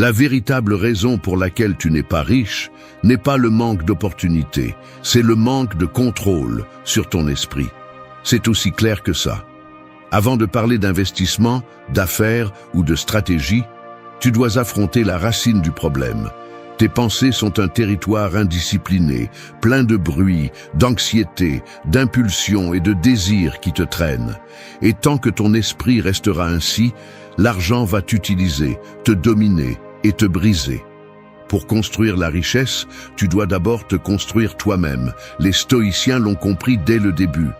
La véritable raison pour laquelle tu n'es pas riche n'est pas le manque d'opportunités, c'est le manque de contrôle sur ton esprit. C'est aussi clair que ça. Avant de parler d'investissement, d'affaires ou de stratégie, tu dois affronter la racine du problème. Tes pensées sont un territoire indiscipliné, plein de bruit, d'anxiété, d'impulsion et de désirs qui te traînent. Et tant que ton esprit restera ainsi, l'argent va t'utiliser, te dominer et te briser. Pour construire la richesse, tu dois d'abord te construire toi-même. Les stoïciens l'ont compris dès le début.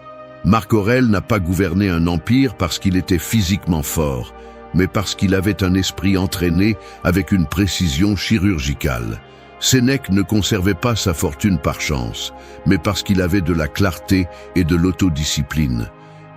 Marc Aurèle n'a pas gouverné un empire parce qu'il était physiquement fort, mais parce qu'il avait un esprit entraîné avec une précision chirurgicale. Sénèque ne conservait pas sa fortune par chance, mais parce qu'il avait de la clarté et de l'autodiscipline.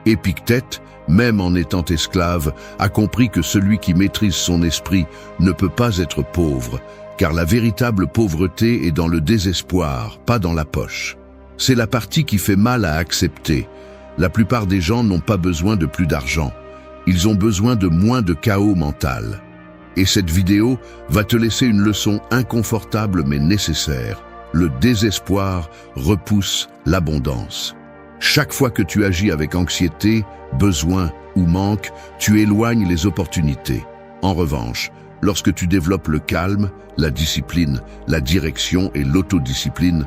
Épictète, même en étant esclave, a compris que celui qui maîtrise son esprit ne peut pas être pauvre, car la véritable pauvreté est dans le désespoir, pas dans la poche. C'est la partie qui fait mal à accepter. La plupart des gens n'ont pas besoin de plus d'argent. Ils ont besoin de moins de chaos mental. Et cette vidéo va te laisser une leçon inconfortable mais nécessaire. Le désespoir repousse l'abondance. Chaque fois que tu agis avec anxiété, besoin ou manque, tu éloignes les opportunités. En revanche, lorsque tu développes le calme, la discipline, la direction et l'autodiscipline,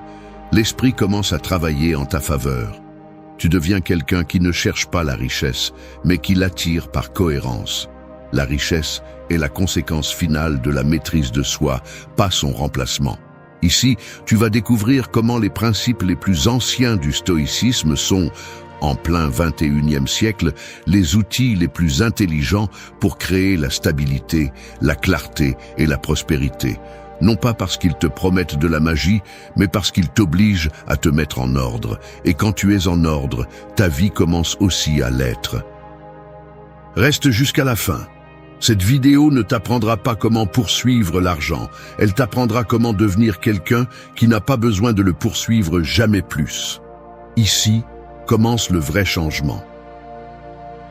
l'esprit commence à travailler en ta faveur. Tu deviens quelqu'un qui ne cherche pas la richesse, mais qui l'attire par cohérence. La richesse est la conséquence finale de la maîtrise de soi, pas son remplacement. Ici, tu vas découvrir comment les principes les plus anciens du stoïcisme sont, en plein 21e siècle, les outils les plus intelligents pour créer la stabilité, la clarté et la prospérité. Non pas parce qu'ils te promettent de la magie, mais parce qu'ils t'obligent à te mettre en ordre. Et quand tu es en ordre, ta vie commence aussi à l'être. Reste jusqu'à la fin. Cette vidéo ne t'apprendra pas comment poursuivre l'argent. Elle t'apprendra comment devenir quelqu'un qui n'a pas besoin de le poursuivre jamais plus. Ici commence le vrai changement.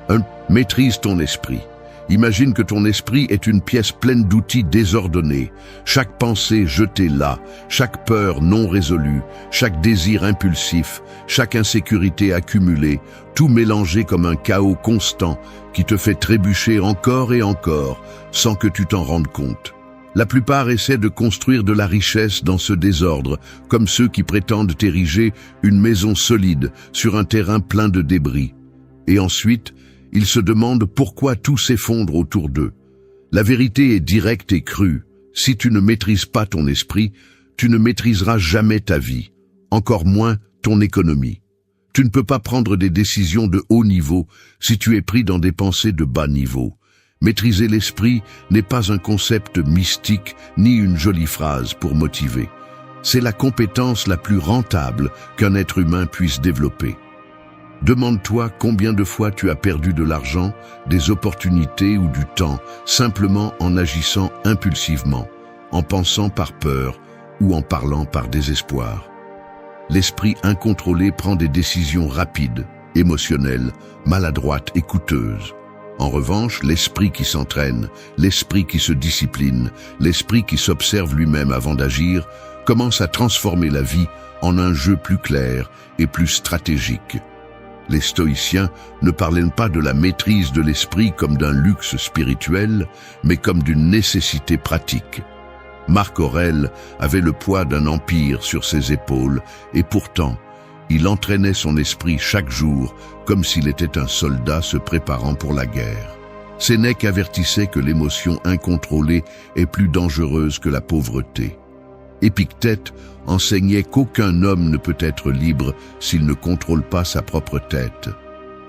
1. Maîtrise ton esprit. Imagine que ton esprit est une pièce pleine d'outils désordonnés. Chaque pensée jetée là, chaque peur non résolue, chaque désir impulsif, chaque insécurité accumulée, tout mélangé comme un chaos constant qui te fait trébucher encore et encore sans que tu t'en rendes compte. La plupart essaient de construire de la richesse dans ce désordre, comme ceux qui prétendent ériger une maison solide sur un terrain plein de débris. Et ensuite, ils se demandent pourquoi tout s'effondre autour d'eux. La vérité est directe et crue. Si tu ne maîtrises pas ton esprit, tu ne maîtriseras jamais ta vie, encore moins ton économie. Tu ne peux pas prendre des décisions de haut niveau si tu es pris dans des pensées de bas niveau. Maîtriser l'esprit n'est pas un concept mystique ni une jolie phrase pour motiver. C'est la compétence la plus rentable qu'un être humain puisse développer. Demande-toi combien de fois tu as perdu de l'argent, des opportunités ou du temps, simplement en agissant impulsivement, en pensant par peur ou en parlant par désespoir. L'esprit incontrôlé prend des décisions rapides, émotionnelles, maladroites et coûteuses. En revanche, l'esprit qui s'entraîne, l'esprit qui se discipline, l'esprit qui s'observe lui-même avant d'agir, commence à transformer la vie en un jeu plus clair et plus stratégique. Les stoïciens ne parlaient pas de la maîtrise de l'esprit comme d'un luxe spirituel, mais comme d'une nécessité pratique. Marc Aurèle avait le poids d'un empire sur ses épaules, et pourtant, il entraînait son esprit chaque jour comme s'il était un soldat se préparant pour la guerre. Sénèque avertissait que l'émotion incontrôlée est plus dangereuse que la pauvreté. Épictète enseignait qu'aucun homme ne peut être libre s'il ne contrôle pas sa propre tête.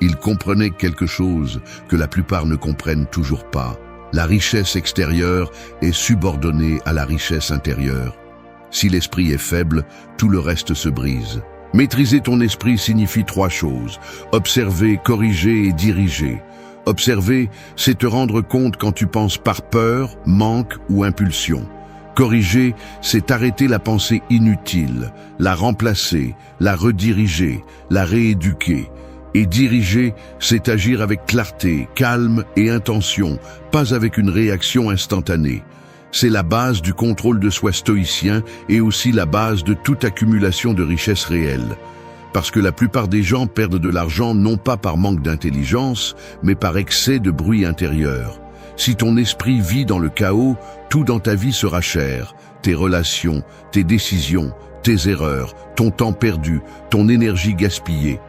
Il comprenait quelque chose que la plupart ne comprennent toujours pas. La richesse extérieure est subordonnée à la richesse intérieure. Si l'esprit est faible, tout le reste se brise. Maîtriser ton esprit signifie 3 choses. Observer, corriger et diriger. Observer, c'est te rendre compte quand tu penses par peur, manque ou impulsion. Corriger, c'est arrêter la pensée inutile, la remplacer, la rediriger, la rééduquer. Et diriger, c'est agir avec clarté, calme et intention, pas avec une réaction instantanée. C'est la base du contrôle de soi stoïcien et aussi la base de toute accumulation de richesses réelles. Parce que la plupart des gens perdent de l'argent non pas par manque d'intelligence, mais par excès de bruit intérieur. Si ton esprit vit dans le chaos, tout dans ta vie sera cher. Tes relations, tes décisions, tes erreurs, ton temps perdu, ton énergie gaspillée.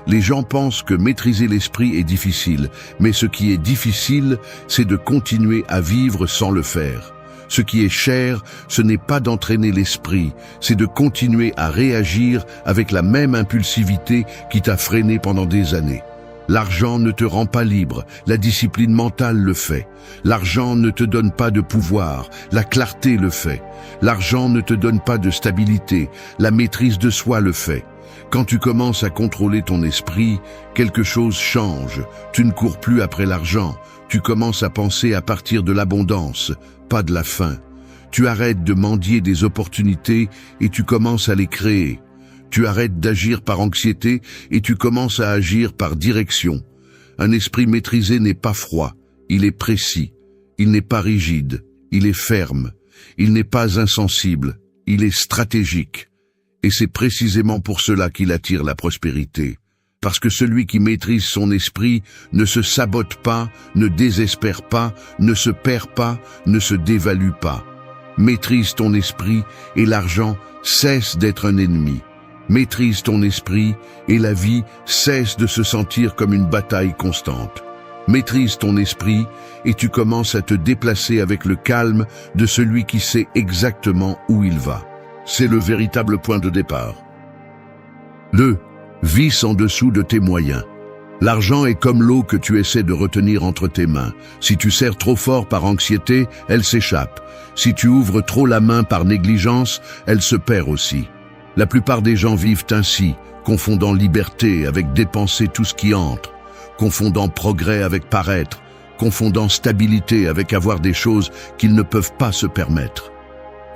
Les gens pensent que maîtriser l'esprit est difficile, mais ce qui est difficile, c'est de continuer à vivre sans le faire. Ce qui est cher, ce n'est pas d'entraîner l'esprit, c'est de continuer à réagir avec la même impulsivité qui t'a freiné pendant des années. L'argent ne te rend pas libre, la discipline mentale le fait. L'argent ne te donne pas de pouvoir, la clarté le fait. L'argent ne te donne pas de stabilité, la maîtrise de soi le fait. Quand tu commences à contrôler ton esprit, quelque chose change. Tu ne cours plus après l'argent. Tu commences à penser à partir de l'abondance, pas de la faim. Tu arrêtes de mendier des opportunités et tu commences à les créer. Tu arrêtes d'agir par anxiété et tu commences à agir par direction. Un esprit maîtrisé n'est pas froid, il est précis. Il n'est pas rigide, il est ferme. Il n'est pas insensible, il est stratégique. Et c'est précisément pour cela qu'il attire la prospérité. Parce que celui qui maîtrise son esprit ne se sabote pas, ne désespère pas, ne se perd pas, ne se dévalue pas. Maîtrise ton esprit et l'argent cesse d'être un ennemi. Maîtrise ton esprit et la vie cesse de se sentir comme une bataille constante. Maîtrise ton esprit et tu commences à te déplacer avec le calme de celui qui sait exactement où il va. C'est le véritable point de départ. 2. Vis en dessous de tes moyens. L'argent est comme l'eau que tu essaies de retenir entre tes mains. Si tu serres trop fort par anxiété, elle s'échappe. Si tu ouvres trop la main par négligence, elle se perd aussi. La plupart des gens vivent ainsi, confondant liberté avec dépenser tout ce qui entre, confondant progrès avec paraître, confondant stabilité avec avoir des choses qu'ils ne peuvent pas se permettre.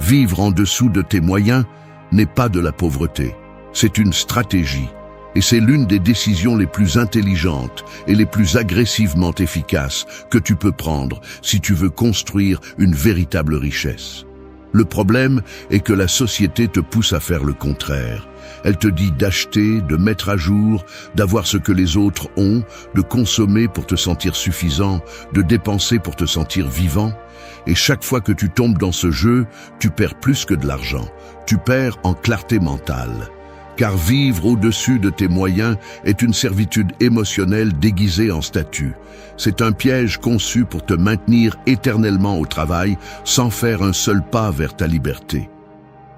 Vivre en dessous de tes moyens n'est pas de la pauvreté, c'est une stratégie. Et c'est l'une des décisions les plus intelligentes et les plus agressivement efficaces que tu peux prendre si tu veux construire une véritable richesse. Le problème est que la société te pousse à faire le contraire. Elle te dit d'acheter, de mettre à jour, d'avoir ce que les autres ont, de consommer pour te sentir suffisant, de dépenser pour te sentir vivant. Et chaque fois que tu tombes dans ce jeu, tu perds plus que de l'argent. Tu perds en clarté mentale. Car vivre au-dessus de tes moyens est une servitude émotionnelle déguisée en statut. C'est un piège conçu pour te maintenir éternellement au travail sans faire un seul pas vers ta liberté.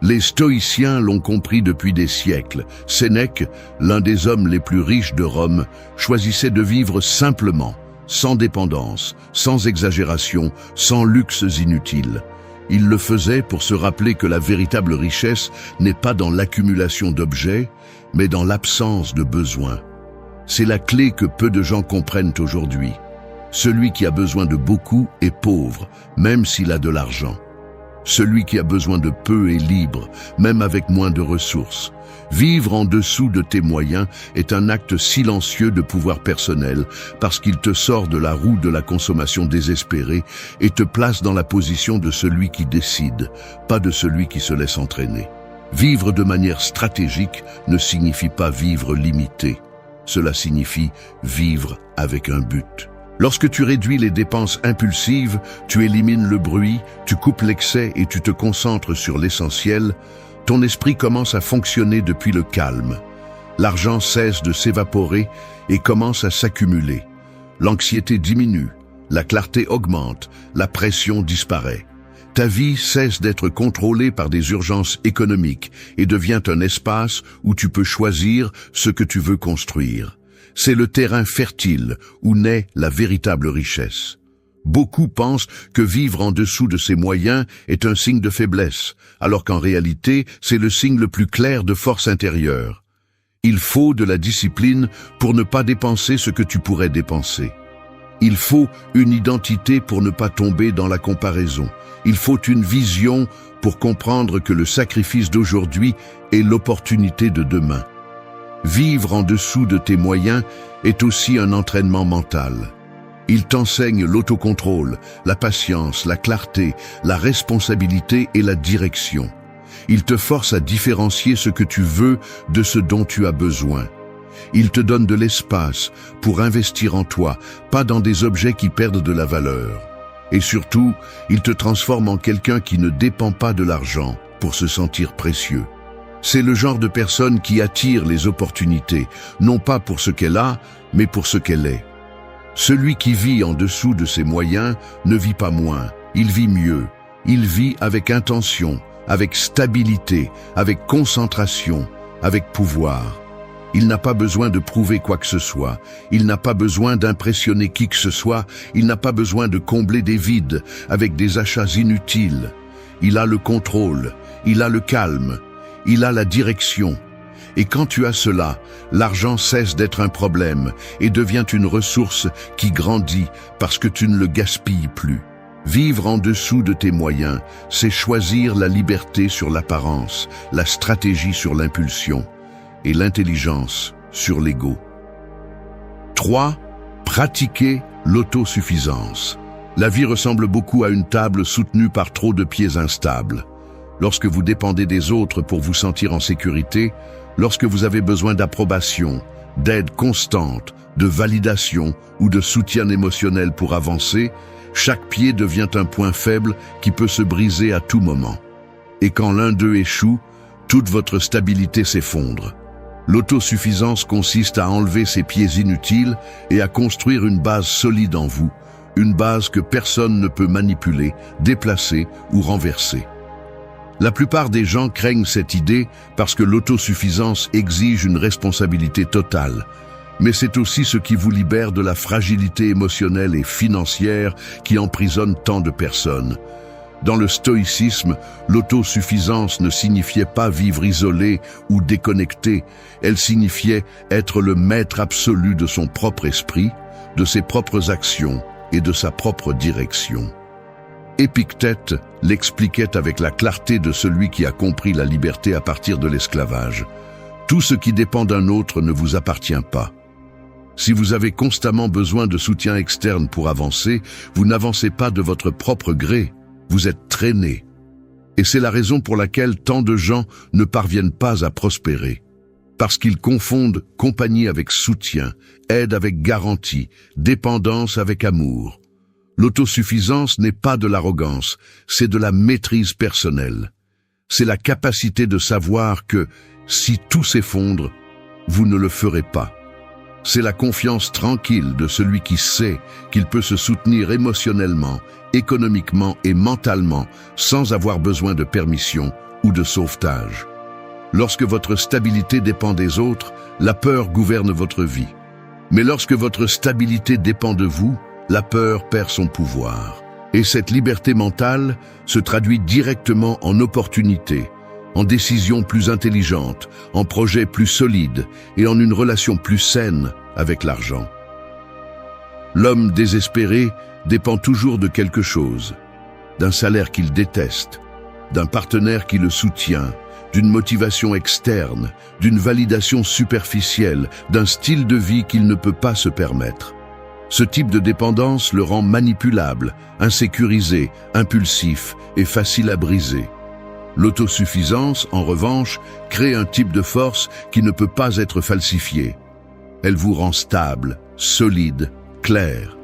Les stoïciens l'ont compris depuis des siècles. Sénèque, l'un des hommes les plus riches de Rome, choisissait de vivre simplement, sans dépendance, sans exagération, sans luxes inutiles. Il le faisait pour se rappeler que la véritable richesse n'est pas dans l'accumulation d'objets, mais dans l'absence de besoins. C'est la clé que peu de gens comprennent aujourd'hui. Celui qui a besoin de beaucoup est pauvre, même s'il a de l'argent. Celui qui a besoin de peu est libre, même avec moins de ressources. Vivre en dessous de tes moyens est un acte silencieux de pouvoir personnel parce qu'il te sort de la roue de la consommation désespérée et te place dans la position de celui qui décide, pas de celui qui se laisse entraîner. Vivre de manière stratégique ne signifie pas vivre limité. Cela signifie vivre avec un but. Lorsque tu réduis les dépenses impulsives, tu élimines le bruit, tu coupes l'excès et tu te concentres sur l'essentiel, ton esprit commence à fonctionner depuis le calme. L'argent cesse de s'évaporer et commence à s'accumuler. L'anxiété diminue, la clarté augmente, la pression disparaît. Ta vie cesse d'être contrôlée par des urgences économiques et devient un espace où tu peux choisir ce que tu veux construire. C'est le terrain fertile où naît la véritable richesse. Beaucoup pensent que vivre en dessous de ses moyens est un signe de faiblesse, alors qu'en réalité, c'est le signe le plus clair de force intérieure. Il faut de la discipline pour ne pas dépenser ce que tu pourrais dépenser. Il faut une identité pour ne pas tomber dans la comparaison. Il faut une vision pour comprendre que le sacrifice d'aujourd'hui est l'opportunité de demain. Vivre en dessous de tes moyens est aussi un entraînement mental. Il t'enseigne l'autocontrôle, la patience, la clarté, la responsabilité et la direction. Il te force à différencier ce que tu veux de ce dont tu as besoin. Il te donne de l'espace pour investir en toi, pas dans des objets qui perdent de la valeur. Et surtout, il te transforme en quelqu'un qui ne dépend pas de l'argent pour se sentir précieux. C'est le genre de personne qui attire les opportunités, non pas pour ce qu'elle a, mais pour ce qu'elle est. Celui qui vit en dessous de ses moyens ne vit pas moins, il vit mieux. Il vit avec intention, avec stabilité, avec concentration, avec pouvoir. Il n'a pas besoin de prouver quoi que ce soit, il n'a pas besoin d'impressionner qui que ce soit, il n'a pas besoin de combler des vides avec des achats inutiles. Il a le contrôle, il a le calme, il a la direction. Et quand tu as cela, l'argent cesse d'être un problème et devient une ressource qui grandit parce que tu ne le gaspilles plus. Vivre en dessous de tes moyens, c'est choisir la liberté sur l'apparence, la stratégie sur l'impulsion et l'intelligence sur l'ego. 3. Pratiquer l'autosuffisance. La vie ressemble beaucoup à une table soutenue par trop de pieds instables. Lorsque vous dépendez des autres pour vous sentir en sécurité, lorsque vous avez besoin d'approbation, d'aide constante, de validation ou de soutien émotionnel pour avancer, chaque pied devient un point faible qui peut se briser à tout moment. Et quand l'un d'eux échoue, toute votre stabilité s'effondre. L'autosuffisance consiste à enlever ces pieds inutiles et à construire une base solide en vous, une base que personne ne peut manipuler, déplacer ou renverser. La plupart des gens craignent cette idée parce que l'autosuffisance exige une responsabilité totale. Mais c'est aussi ce qui vous libère de la fragilité émotionnelle et financière qui emprisonne tant de personnes. Dans le stoïcisme, l'autosuffisance ne signifiait pas vivre isolé ou déconnecté, elle signifiait être le maître absolu de son propre esprit, de ses propres actions et de sa propre direction. Épictète l'expliquait avec la clarté de celui qui a compris la liberté à partir de l'esclavage. Tout ce qui dépend d'un autre ne vous appartient pas. Si vous avez constamment besoin de soutien externe pour avancer, vous n'avancez pas de votre propre gré, vous êtes traîné. Et c'est la raison pour laquelle tant de gens ne parviennent pas à prospérer. Parce qu'ils confondent compagnie avec soutien, aide avec garantie, dépendance avec amour. L'autosuffisance n'est pas de l'arrogance, c'est de la maîtrise personnelle. C'est la capacité de savoir que, si tout s'effondre, vous ne le ferez pas. C'est la confiance tranquille de celui qui sait qu'il peut se soutenir émotionnellement, économiquement et mentalement sans avoir besoin de permission ou de sauvetage. Lorsque votre stabilité dépend des autres, la peur gouverne votre vie. Mais lorsque votre stabilité dépend de vous, la peur perd son pouvoir. Et cette liberté mentale se traduit directement en opportunités, en décisions plus intelligentes, en projets plus solides et en une relation plus saine avec l'argent. L'homme désespéré dépend toujours de quelque chose, d'un salaire qu'il déteste, d'un partenaire qui le soutient, d'une motivation externe, d'une validation superficielle, d'un style de vie qu'il ne peut pas se permettre. Ce type de dépendance le rend manipulable, insécurisé, impulsif et facile à briser. L'autosuffisance, en revanche, crée un type de force qui ne peut pas être falsifié. Elle vous rend stable, solide, clair.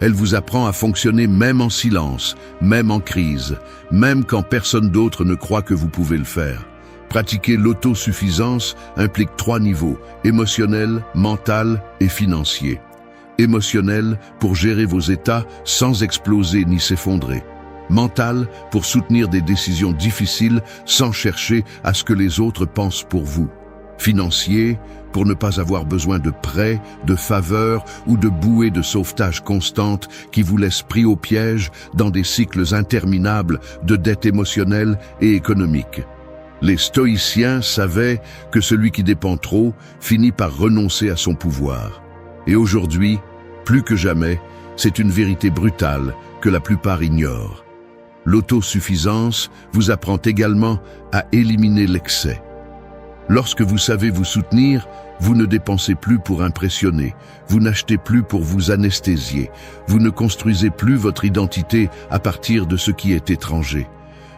Elle vous apprend à fonctionner même en silence, même en crise, même quand personne d'autre ne croit que vous pouvez le faire. Pratiquer l'autosuffisance implique 3 niveaux, émotionnel, mental et financier. Émotionnel pour gérer vos états sans exploser ni s'effondrer. Mental pour soutenir des décisions difficiles sans chercher à ce que les autres pensent pour vous. Financier pour ne pas avoir besoin de prêts, de faveurs ou de bouées de sauvetage constantes qui vous laissent pris au piège dans des cycles interminables de dettes émotionnelles et économiques. Les stoïciens savaient que celui qui dépend trop finit par renoncer à son pouvoir. Et aujourd'hui, plus que jamais, c'est une vérité brutale que la plupart ignorent. L'autosuffisance vous apprend également à éliminer l'excès. Lorsque vous savez vous soutenir, Vous ne dépensez plus pour impressionner, vous n'achetez plus pour vous anesthésier, vous ne construisez plus votre identité à partir de ce qui est étranger.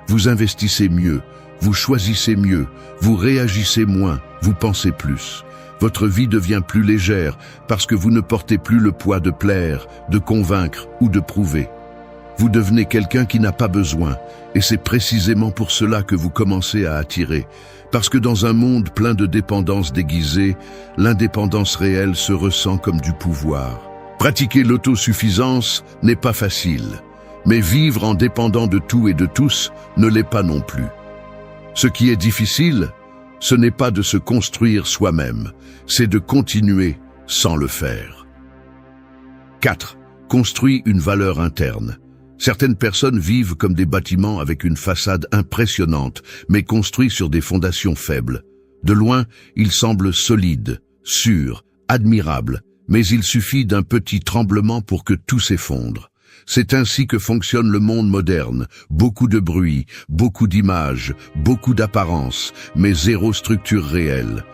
Vous investissez mieux, vous choisissez mieux, vous réagissez moins, vous pensez plus. Votre vie devient plus légère parce que vous ne portez plus le poids de plaire, de convaincre ou de prouver. Vous devenez quelqu'un qui n'a pas besoin, et c'est précisément pour cela que vous commencez à attirer. Parce que dans un monde plein de dépendances déguisées, l'indépendance réelle se ressent comme du pouvoir. Pratiquer l'autosuffisance n'est pas facile, mais vivre en dépendant de tout et de tous ne l'est pas non plus. Ce qui est difficile, ce n'est pas de se construire soi-même, c'est de continuer sans le faire. 4. Construis une valeur interne. Certaines personnes vivent comme des bâtiments avec une façade impressionnante, mais construits sur des fondations faibles. De loin, ils semblent solides, sûrs, admirables, mais il suffit d'un petit tremblement pour que tout s'effondre. C'est ainsi que fonctionne le monde moderne. Beaucoup de bruit, beaucoup d'images, beaucoup d'apparences, mais zéro structure réelle.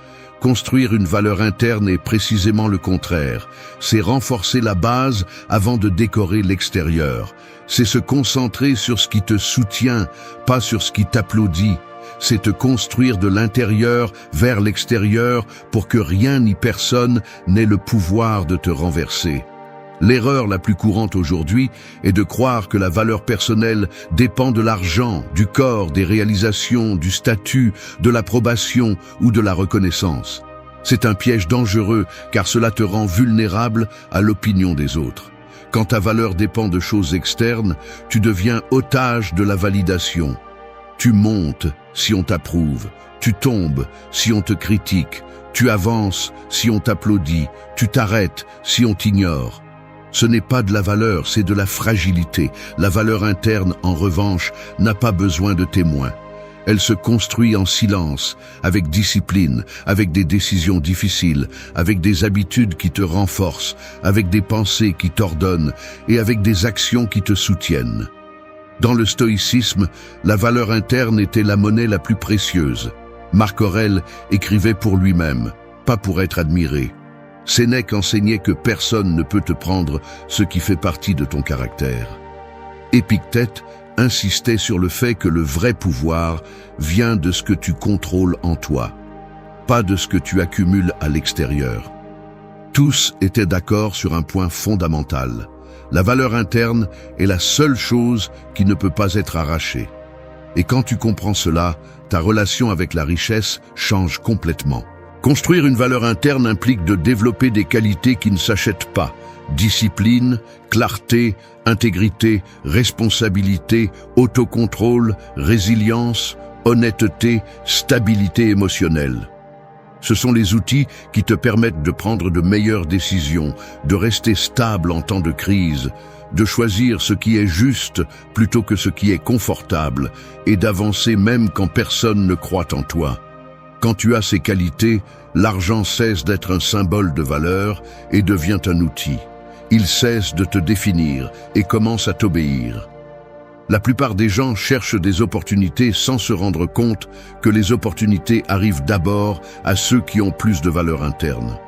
Construire une valeur interne est précisément le contraire. C'est renforcer la base avant de décorer l'extérieur. C'est se concentrer sur ce qui te soutient, pas sur ce qui t'applaudit. C'est te construire de l'intérieur vers l'extérieur pour que rien ni personne n'ait le pouvoir de te renverser. L'erreur la plus courante aujourd'hui est de croire que la valeur personnelle dépend de l'argent, du corps, des réalisations, du statut, de l'approbation ou de la reconnaissance. C'est un piège dangereux car cela te rend vulnérable à l'opinion des autres. Quand ta valeur dépend de choses externes, tu deviens otage de la validation. Tu montes si on t'approuve, tu tombes si on te critique, tu avances si on t'applaudit, tu t'arrêtes si on t'ignore. Ce n'est pas de la valeur, c'est de la fragilité. La valeur interne, en revanche, n'a pas besoin de témoins. Elle se construit en silence, avec discipline, avec des décisions difficiles, avec des habitudes qui te renforcent, avec des pensées qui t'ordonnent et avec des actions qui te soutiennent. Dans le stoïcisme, la valeur interne était la monnaie la plus précieuse. Marc Aurèle écrivait pour lui-même, pas pour être admiré. Sénèque enseignait que personne ne peut te prendre ce qui fait partie de ton caractère. Épictète insistait sur le fait que le vrai pouvoir vient de ce que tu contrôles en toi, pas de ce que tu accumules à l'extérieur. Tous étaient d'accord sur un point fondamental. La valeur interne est la seule chose qui ne peut pas être arrachée. Et quand tu comprends cela, ta relation avec la richesse change complètement. Construire une valeur interne implique de développer des qualités qui ne s'achètent pas. Discipline, clarté, intégrité, responsabilité, autocontrôle, résilience, honnêteté, stabilité émotionnelle. Ce sont les outils qui te permettent de prendre de meilleures décisions, de rester stable en temps de crise, de choisir ce qui est juste plutôt que ce qui est confortable et d'avancer même quand personne ne croit en toi. Quand tu as ces qualités, l'argent cesse d'être un symbole de valeur et devient un outil. Il cesse de te définir et commence à t'obéir. La plupart des gens cherchent des opportunités sans se rendre compte que les opportunités arrivent d'abord à ceux qui ont plus de valeur interne.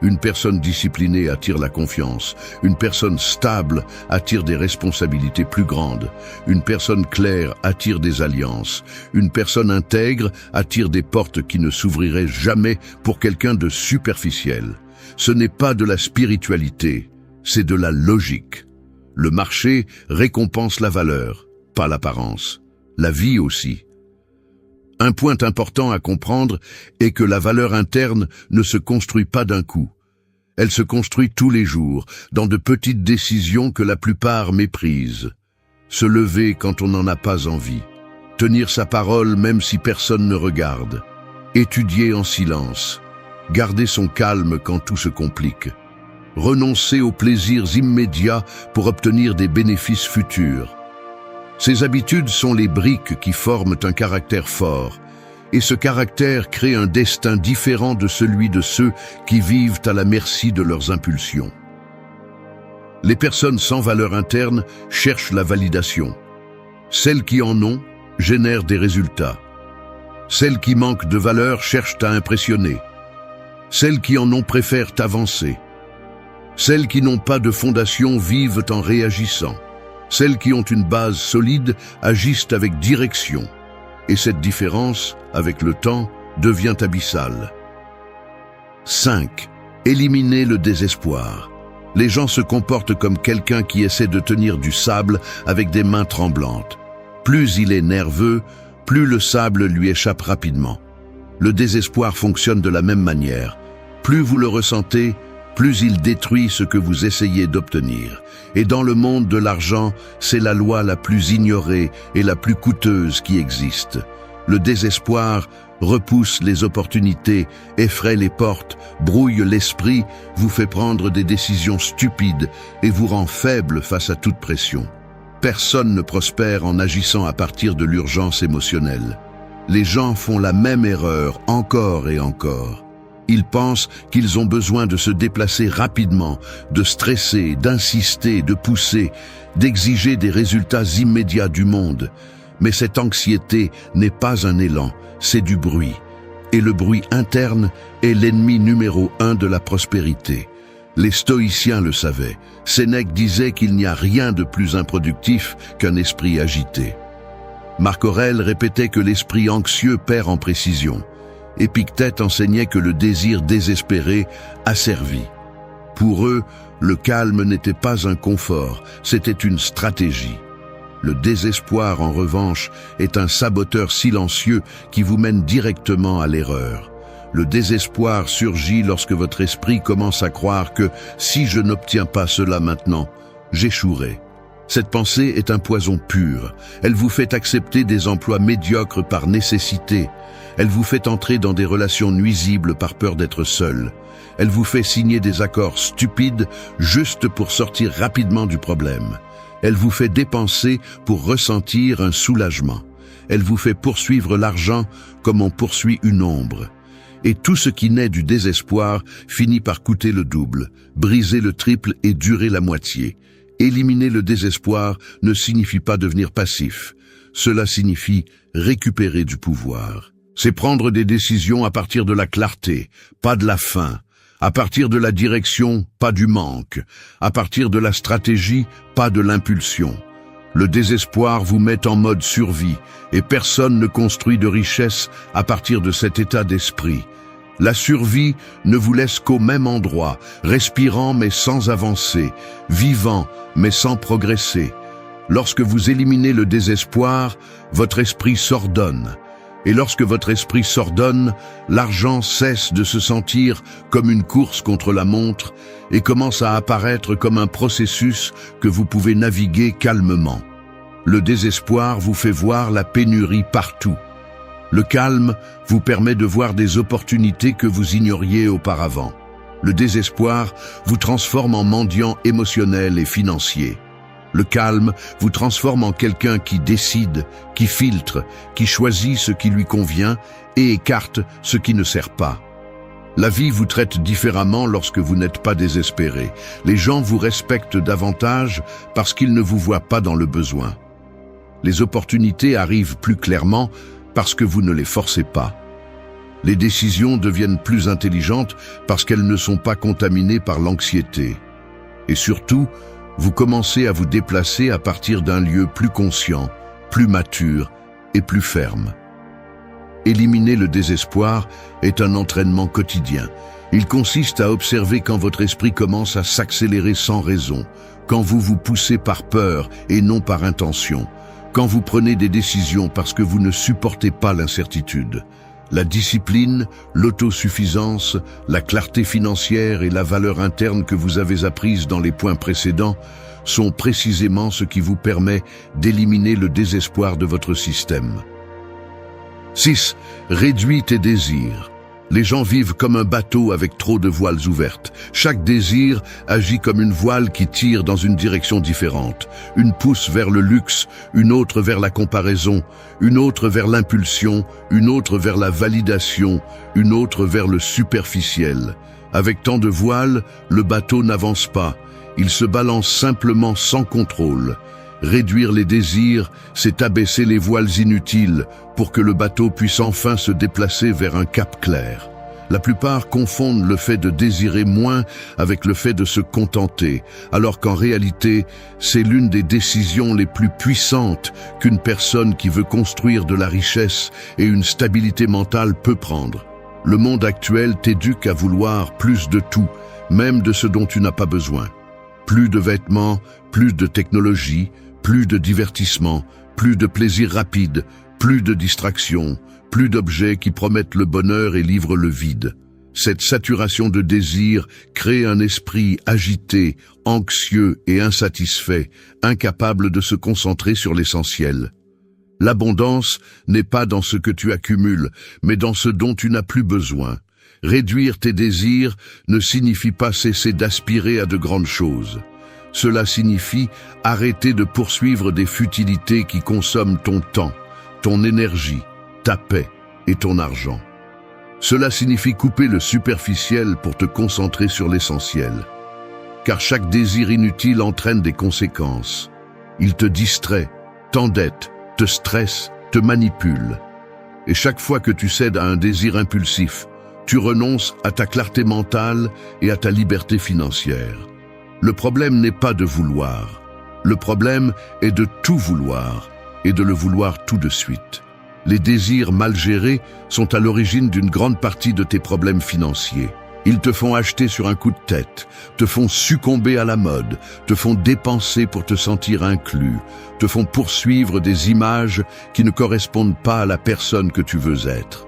Une personne disciplinée attire la confiance. Une personne stable attire des responsabilités plus grandes. Une personne claire attire des alliances. Une personne intègre attire des portes qui ne s'ouvriraient jamais pour quelqu'un de superficiel. Ce n'est pas de la spiritualité, c'est de la logique. Le marché récompense la valeur, pas l'apparence. La vie aussi. Un point important à comprendre est que la valeur interne ne se construit pas d'un coup. Elle se construit tous les jours, dans de petites décisions que la plupart méprisent. Se lever quand on n'en a pas envie. Tenir sa parole même si personne ne regarde. Étudier en silence. Garder son calme quand tout se complique. Renoncer aux plaisirs immédiats pour obtenir des bénéfices futurs. Ces habitudes sont les briques qui forment un caractère fort, et ce caractère crée un destin différent de celui de ceux qui vivent à la merci de leurs impulsions. Les personnes sans valeur interne cherchent la validation. Celles qui en ont génèrent des résultats. Celles qui manquent de valeur cherchent à impressionner. Celles qui en ont préfèrent avancer. Celles qui n'ont pas de fondation vivent en réagissant. Celles qui ont une base solide agissent avec direction. Et cette différence, avec le temps, devient abyssale. 5. Éliminer le désespoir. Les gens se comportent comme quelqu'un qui essaie de tenir du sable avec des mains tremblantes. Plus il est nerveux, plus le sable lui échappe rapidement. Le désespoir fonctionne de la même manière. Plus vous le ressentez, plus il détruit ce que vous essayez d'obtenir. Et dans le monde de l'argent, c'est la loi la plus ignorée et la plus coûteuse qui existe. Le désespoir repousse les opportunités, effraie les portes, brouille l'esprit, vous fait prendre des décisions stupides et vous rend faible face à toute pression. Personne ne prospère en agissant à partir de l'urgence émotionnelle. Les gens font la même erreur encore et encore. Ils pensent qu'ils ont besoin de se déplacer rapidement, de stresser, d'insister, de pousser, d'exiger des résultats immédiats du monde. Mais cette anxiété n'est pas un élan, c'est du bruit. Et le bruit interne est l'ennemi numéro 1 de la prospérité. Les stoïciens le savaient. Sénèque disait qu'il n'y a rien de plus improductif qu'un esprit agité. Marc Aurèle répétait que l'esprit anxieux perd en précision. Épictète enseignait que le désir désespéré asservit. Pour eux, le calme n'était pas un confort, c'était une stratégie. Le désespoir, en revanche, est un saboteur silencieux qui vous mène directement à l'erreur. Le désespoir surgit lorsque votre esprit commence à croire que « si je n'obtiens pas cela maintenant, j'échouerai ». Cette pensée est un poison pur. Elle vous fait accepter des emplois médiocres par nécessité. Elle vous fait entrer dans des relations nuisibles par peur d'être seul. Elle vous fait signer des accords stupides juste pour sortir rapidement du problème. Elle vous fait dépenser pour ressentir un soulagement. Elle vous fait poursuivre l'argent comme on poursuit une ombre. Et tout ce qui naît du désespoir finit par coûter le double, briser le triple et durer la moitié. Éliminer le désespoir ne signifie pas devenir passif. Cela signifie récupérer du pouvoir. C'est prendre des décisions à partir de la clarté, pas de la faim. À partir de la direction, pas du manque. À partir de la stratégie, pas de l'impulsion. Le désespoir vous met en mode survie et personne ne construit de richesse à partir de cet état d'esprit. La survie ne vous laisse qu'au même endroit, respirant mais sans avancer, vivant mais sans progresser. Lorsque vous éliminez le désespoir, votre esprit s'ordonne. Et lorsque votre esprit s'ordonne, l'argent cesse de se sentir comme une course contre la montre et commence à apparaître comme un processus que vous pouvez naviguer calmement. Le désespoir vous fait voir la pénurie partout. Le calme vous permet de voir des opportunités que vous ignoriez auparavant. Le désespoir vous transforme en mendiant émotionnel et financier. Le calme vous transforme en quelqu'un qui décide, qui filtre, qui choisit ce qui lui convient et écarte ce qui ne sert pas. La vie vous traite différemment lorsque vous n'êtes pas désespéré. Les gens vous respectent davantage parce qu'ils ne vous voient pas dans le besoin. Les opportunités arrivent plus clairement parce que vous ne les forcez pas. Les décisions deviennent plus intelligentes parce qu'elles ne sont pas contaminées par l'anxiété. Et surtout, vous commencez à vous déplacer à partir d'un lieu plus conscient, plus mature et plus ferme. Éliminer le désespoir est un entraînement quotidien. Il consiste à observer quand votre esprit commence à s'accélérer sans raison, quand vous vous poussez par peur et non par intention, quand vous prenez des décisions parce que vous ne supportez pas l'incertitude. La discipline, l'autosuffisance, la clarté financière et la valeur interne que vous avez apprises dans les points précédents sont précisément ce qui vous permet d'éliminer le désespoir de votre système. 6. Réduis tes désirs. Les gens vivent comme un bateau avec trop de voiles ouvertes. Chaque désir agit comme une voile qui tire dans une direction différente. Une pousse vers le luxe, une autre vers la comparaison, une autre vers l'impulsion, une autre vers la validation, une autre vers le superficiel. Avec tant de voiles, le bateau n'avance pas. Il se balance simplement sans contrôle. Réduire les désirs, c'est abaisser les voiles inutiles pour que le bateau puisse enfin se déplacer vers un cap clair. La plupart confondent le fait de désirer moins avec le fait de se contenter, alors qu'en réalité, c'est l'une des décisions les plus puissantes qu'une personne qui veut construire de la richesse et une stabilité mentale peut prendre. Le monde actuel t'éduque à vouloir plus de tout, même de ce dont tu n'as pas besoin. Plus de vêtements, plus de technologie, plus de divertissement, plus de plaisir rapide, plus de distractions, plus d'objets qui promettent le bonheur et livrent le vide. Cette saturation de désir crée un esprit agité, anxieux et insatisfait, incapable de se concentrer sur l'essentiel. L'abondance n'est pas dans ce que tu accumules, mais dans ce dont tu n'as plus besoin. Réduire tes désirs ne signifie pas cesser d'aspirer à de grandes choses. Cela signifie arrêter de poursuivre des futilités qui consomment ton temps, ton énergie, ta paix et ton argent. Cela signifie couper le superficiel pour te concentrer sur l'essentiel. Car chaque désir inutile entraîne des conséquences. Il te distrait, t'endette, te stresse, te manipule. Et chaque fois que tu cèdes à un désir impulsif, tu renonces à ta clarté mentale et à ta liberté financière. Le problème n'est pas de vouloir. Le problème est de tout vouloir et de le vouloir tout de suite. Les désirs mal gérés sont à l'origine d'une grande partie de tes problèmes financiers. Ils te font acheter sur un coup de tête, te font succomber à la mode, te font dépenser pour te sentir inclus, te font poursuivre des images qui ne correspondent pas à la personne que tu veux être.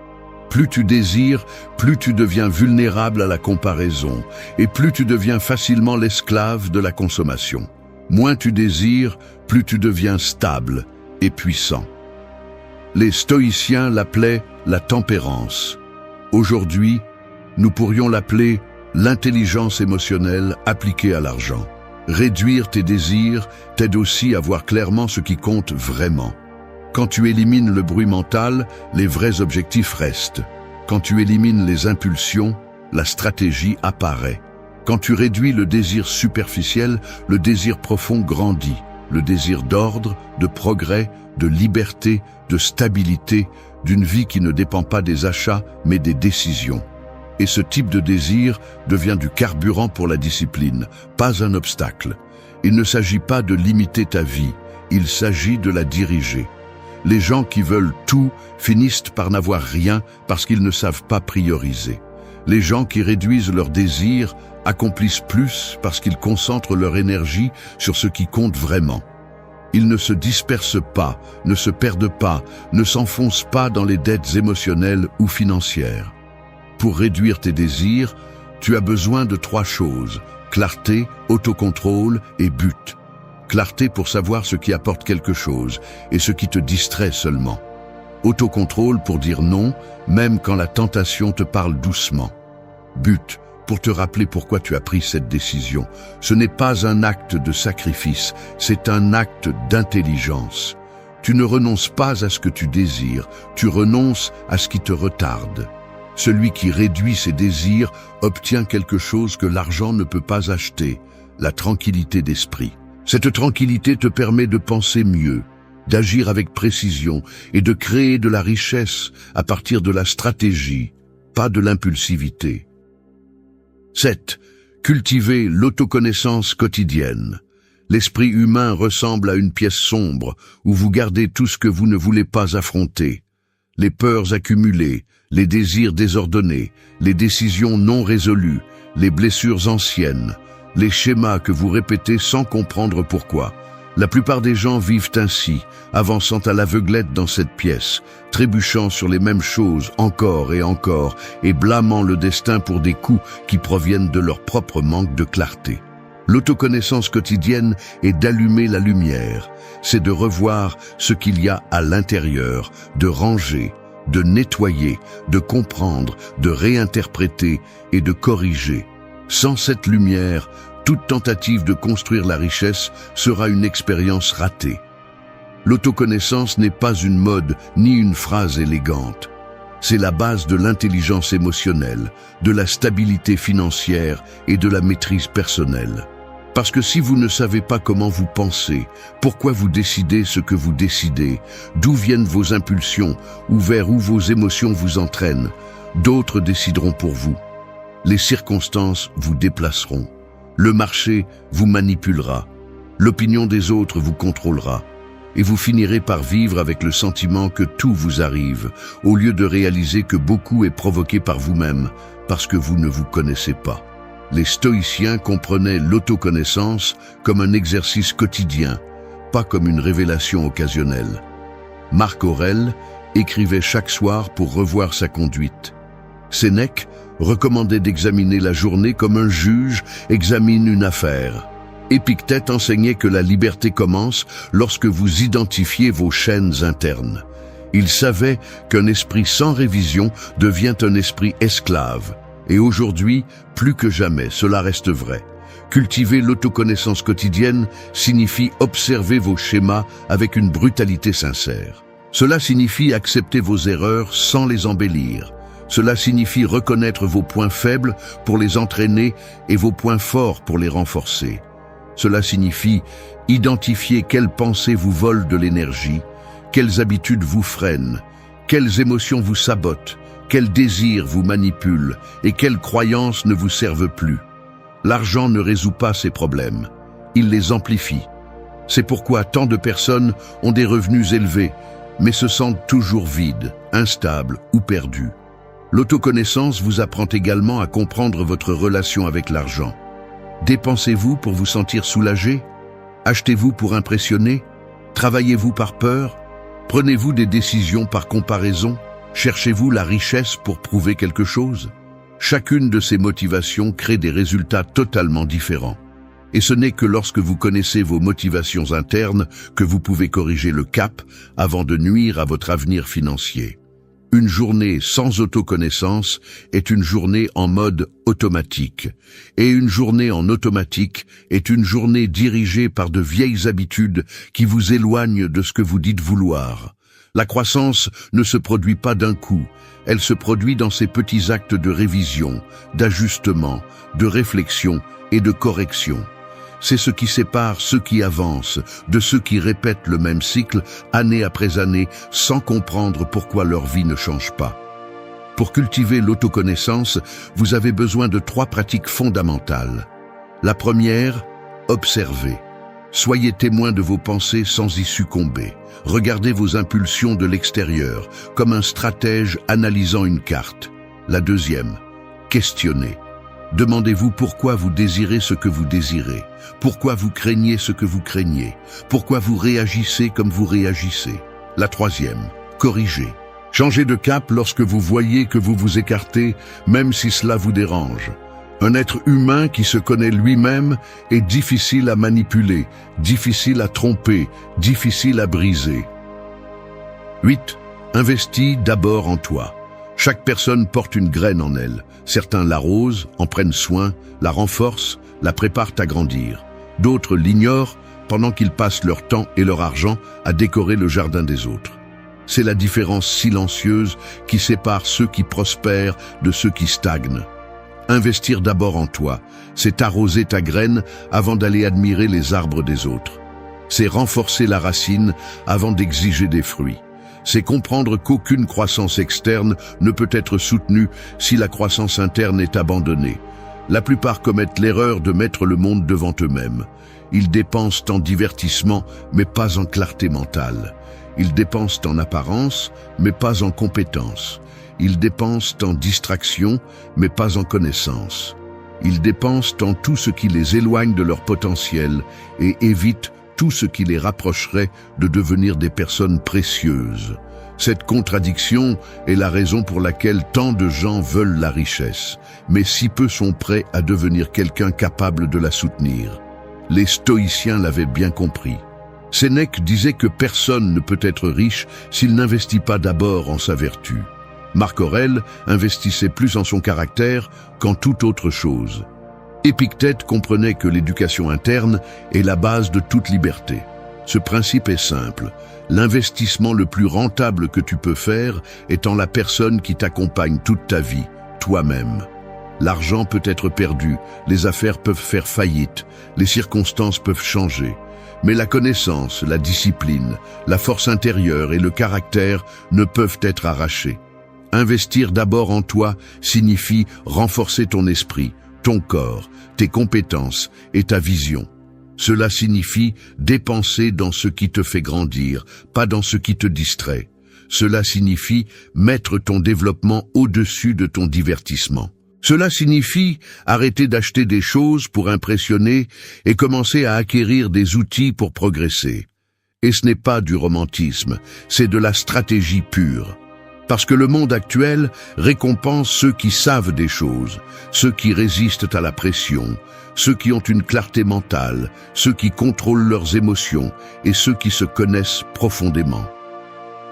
Plus tu désires, plus tu deviens vulnérable à la comparaison, et plus tu deviens facilement l'esclave de la consommation. Moins tu désires, plus tu deviens stable et puissant. Les stoïciens l'appelaient la tempérance. Aujourd'hui, nous pourrions l'appeler l'intelligence émotionnelle appliquée à l'argent. Réduire tes désirs t'aide aussi à voir clairement ce qui compte vraiment. Quand tu élimines le bruit mental, les vrais objectifs restent. Quand tu élimines les impulsions, la stratégie apparaît. Quand tu réduis le désir superficiel, le désir profond grandit. Le désir d'ordre, de progrès, de liberté, de stabilité, d'une vie qui ne dépend pas des achats, mais des décisions. Et ce type de désir devient du carburant pour la discipline, pas un obstacle. Il ne s'agit pas de limiter ta vie, il s'agit de la diriger. Les gens qui veulent tout finissent par n'avoir rien parce qu'ils ne savent pas prioriser. Les gens qui réduisent leurs désirs accomplissent plus parce qu'ils concentrent leur énergie sur ce qui compte vraiment. Ils ne se dispersent pas, ne se perdent pas, ne s'enfoncent pas dans les dettes émotionnelles ou financières. Pour réduire tes désirs, tu as besoin de 3 choses: clarté, autocontrôle et but. Clarté pour savoir ce qui apporte quelque chose et ce qui te distrait seulement. Autocontrôle pour dire non, même quand la tentation te parle doucement. But pour te rappeler pourquoi tu as pris cette décision. Ce n'est pas un acte de sacrifice, c'est un acte d'intelligence. Tu ne renonces pas à ce que tu désires, tu renonces à ce qui te retarde. Celui qui réduit ses désirs obtient quelque chose que l'argent ne peut pas acheter, la tranquillité d'esprit. Cette tranquillité te permet de penser mieux, d'agir avec précision et de créer de la richesse à partir de la stratégie, pas de l'impulsivité. 7. Cultiver l'autoconnaissance quotidienne. L'esprit humain ressemble à une pièce sombre où vous gardez tout ce que vous ne voulez pas affronter. Les peurs accumulées, les désirs désordonnés, les décisions non résolues, les blessures anciennes, les schémas que vous répétez sans comprendre pourquoi. La plupart des gens vivent ainsi, avançant à l'aveuglette dans cette pièce, trébuchant sur les mêmes choses encore et blâmant le destin pour des coups qui proviennent de leur propre manque de clarté. L'autoconnaissance quotidienne est d'allumer la lumière, c'est de revoir ce qu'il y a à l'intérieur, de ranger, de nettoyer, de comprendre, de réinterpréter et de corriger. Sans cette lumière, toute tentative de construire la richesse sera une expérience ratée. L'autoconnaissance n'est pas une mode ni une phrase élégante. C'est la base de l'intelligence émotionnelle, de la stabilité financière et de la maîtrise personnelle. Parce que si vous ne savez pas comment vous pensez, pourquoi vous décidez ce que vous décidez, d'où viennent vos impulsions ou vers où vos émotions vous entraînent, d'autres décideront pour vous. Les circonstances vous déplaceront. Le marché vous manipulera. L'opinion des autres vous contrôlera. Et vous finirez par vivre avec le sentiment que tout vous arrive, au lieu de réaliser que beaucoup est provoqué par vous-même, parce que vous ne vous connaissez pas. Les stoïciens comprenaient l'autoconnaissance comme un exercice quotidien, pas comme une révélation occasionnelle. Marc Aurèle écrivait chaque soir pour revoir sa conduite. Sénèque recommandait d'examiner la journée comme un juge examine une affaire. Épictète enseignait que la liberté commence lorsque vous identifiez vos chaînes internes. Il savait qu'un esprit sans révision devient un esprit esclave. Et aujourd'hui, plus que jamais, cela reste vrai. Cultiver l'autoconnaissance quotidienne signifie observer vos schémas avec une brutalité sincère. Cela signifie accepter vos erreurs sans les embellir. Cela signifie reconnaître vos points faibles pour les entraîner et vos points forts pour les renforcer. Cela signifie identifier quelles pensées vous volent de l'énergie, quelles habitudes vous freinent, quelles émotions vous sabotent, quels désirs vous manipulent et quelles croyances ne vous servent plus. L'argent ne résout pas ces problèmes, il les amplifie. C'est pourquoi tant de personnes ont des revenus élevés, mais se sentent toujours vides, instables ou perdus. L'autoconnaissance vous apprend également à comprendre votre relation avec l'argent. Dépensez-vous pour vous sentir soulagé? Achetez-vous pour impressionner? Travaillez-vous par peur? Prenez-vous des décisions par comparaison? Cherchez-vous la richesse pour prouver quelque chose? Chacune de ces motivations crée des résultats totalement différents. Et ce n'est que lorsque vous connaissez vos motivations internes que vous pouvez corriger le cap avant de nuire à votre avenir financier. Une journée sans autoconnaissance est une journée en mode automatique. Et une journée en automatique est une journée dirigée par de vieilles habitudes qui vous éloignent de ce que vous dites vouloir. La croissance ne se produit pas d'un coup, elle se produit dans ces petits actes de révision, d'ajustement, de réflexion et de correction. C'est ce qui sépare ceux qui avancent de ceux qui répètent le même cycle année après année sans comprendre pourquoi leur vie ne change pas. Pour cultiver l'autoconnaissance, vous avez besoin de 3 pratiques fondamentales. La première, observez. Soyez témoin de vos pensées sans y succomber. Regardez vos impulsions de l'extérieur, comme un stratège analysant une carte. La deuxième, questionnez. Demandez-vous pourquoi vous désirez ce que vous désirez, pourquoi vous craignez ce que vous craignez, pourquoi vous réagissez comme vous réagissez. La troisième, corrigez. Changez de cap lorsque vous voyez que vous vous écartez, même si cela vous dérange. Un être humain qui se connaît lui-même est difficile à manipuler, difficile à tromper, difficile à briser. 8. Investis d'abord en toi. Chaque personne porte une graine en elle. Certains l'arrosent, en prennent soin, la renforcent, la préparent à grandir. D'autres l'ignorent pendant qu'ils passent leur temps et leur argent à décorer le jardin des autres. C'est la différence silencieuse qui sépare ceux qui prospèrent de ceux qui stagnent. Investir d'abord en toi, c'est arroser ta graine avant d'aller admirer les arbres des autres. C'est renforcer la racine avant d'exiger des fruits. C'est comprendre qu'aucune croissance externe ne peut être soutenue si la croissance interne est abandonnée. La plupart commettent l'erreur de mettre le monde devant eux-mêmes. Ils dépensent en divertissement, mais pas en clarté mentale. Ils dépensent en apparence, mais pas en compétence. Ils dépensent en distraction, mais pas en connaissance. Ils dépensent en tout ce qui les éloigne de leur potentiel et évitent tout ce qui les rapprocherait de devenir des personnes précieuses. Cette contradiction est la raison pour laquelle tant de gens veulent la richesse, mais si peu sont prêts à devenir quelqu'un capable de la soutenir. Les stoïciens l'avaient bien compris. Sénèque disait que personne ne peut être riche s'il n'investit pas d'abord en sa vertu. Marc Aurèle investissait plus en son caractère qu'en toute autre chose. Épictète comprenait que l'éducation interne est la base de toute liberté. Ce principe est simple. L'investissement le plus rentable que tu peux faire est en la personne qui t'accompagne toute ta vie, toi-même. L'argent peut être perdu, les affaires peuvent faire faillite, les circonstances peuvent changer. Mais la connaissance, la discipline, la force intérieure et le caractère ne peuvent être arrachés. Investir d'abord en toi signifie renforcer ton esprit, ton corps, tes compétences et ta vision. Cela signifie dépenser dans ce qui te fait grandir, pas dans ce qui te distrait. Cela signifie mettre ton développement au-dessus de ton divertissement. Cela signifie arrêter d'acheter des choses pour impressionner et commencer à acquérir des outils pour progresser. Et ce n'est pas du romantisme, c'est de la stratégie pure. Parce que le monde actuel récompense ceux qui savent des choses, ceux qui résistent à la pression, ceux qui ont une clarté mentale, ceux qui contrôlent leurs émotions et ceux qui se connaissent profondément.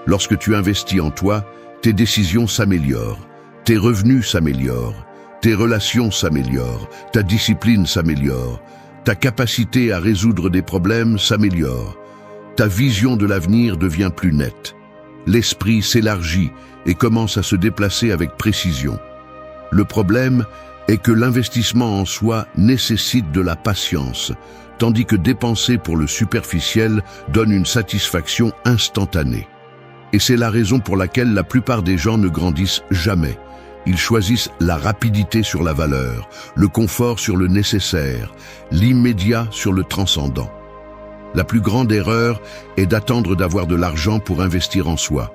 Lorsque tu investis en toi, tes décisions s'améliorent, tes revenus s'améliorent, tes relations s'améliorent, ta discipline s'améliore, ta capacité à résoudre des problèmes s'améliore, ta vision de l'avenir devient plus nette. L'esprit s'élargit et commence à se déplacer avec précision. Le problème est que l'investissement en soi nécessite de la patience, tandis que dépenser pour le superficiel donne une satisfaction instantanée. Et c'est la raison pour laquelle la plupart des gens ne grandissent jamais. Ils choisissent la rapidité sur la valeur, le confort sur le nécessaire, l'immédiat sur le transcendant. La plus grande erreur est d'attendre d'avoir de l'argent pour investir en soi.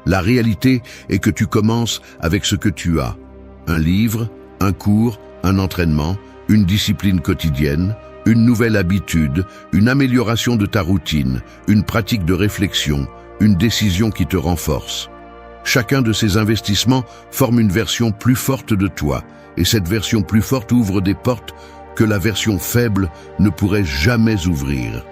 La réalité est que tu commences avec ce que tu as. Un livre, un cours, un entraînement, une discipline quotidienne, une nouvelle habitude, une amélioration de ta routine, une pratique de réflexion, une décision qui te renforce. Chacun de ces investissements forme une version plus forte de toi, et cette version plus forte ouvre des portes que la version faible ne pourrait jamais ouvrir.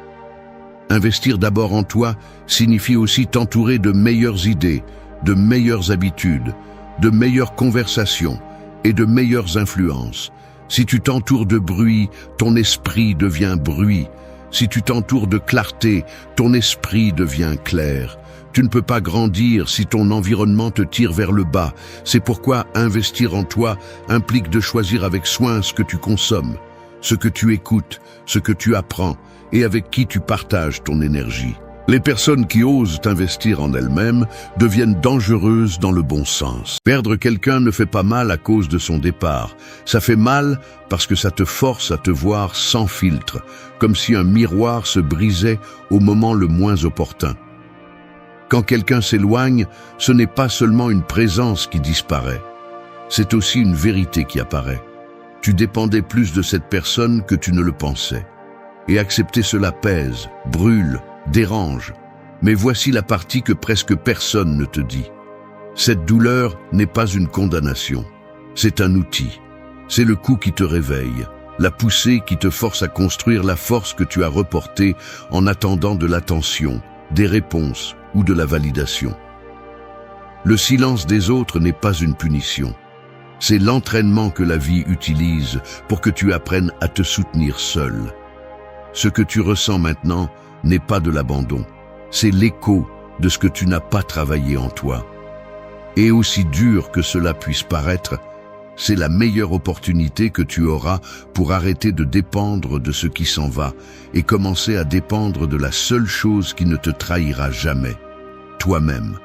Investir d'abord en toi signifie aussi t'entourer de meilleures idées, de meilleures habitudes, de meilleures conversations et de meilleures influences. Si tu t'entoures de bruit, ton esprit devient bruit. Si tu t'entoures de clarté, ton esprit devient clair. Tu ne peux pas grandir si ton environnement te tire vers le bas. C'est pourquoi investir en toi implique de choisir avec soin ce que tu consommes, ce que tu écoutes, ce que tu apprends et avec qui tu partages ton énergie. Les personnes qui osent investir en elles-mêmes deviennent dangereuses dans le bon sens. Perdre quelqu'un ne fait pas mal à cause de son départ. Ça fait mal parce que ça te force à te voir sans filtre, comme si un miroir se brisait au moment le moins opportun. Quand quelqu'un s'éloigne, ce n'est pas seulement une présence qui disparaît, c'est aussi une vérité qui apparaît. Tu dépendais plus de cette personne que tu ne le pensais. Et accepter cela pèse, brûle, dérange. Mais voici la partie que presque personne ne te dit. Cette douleur n'est pas une condamnation, c'est un outil. C'est le coup qui te réveille, la poussée qui te force à construire la force que tu as reportée en attendant de l'attention, des réponses ou de la validation. Le silence des autres n'est pas une punition. C'est l'entraînement que la vie utilise pour que tu apprennes à te soutenir seul. Ce que tu ressens maintenant n'est pas de l'abandon, c'est l'écho de ce que tu n'as pas travaillé en toi. Et aussi dur que cela puisse paraître, c'est la meilleure opportunité que tu auras pour arrêter de dépendre de ce qui s'en va et commencer à dépendre de la seule chose qui ne te trahira jamais, toi-même.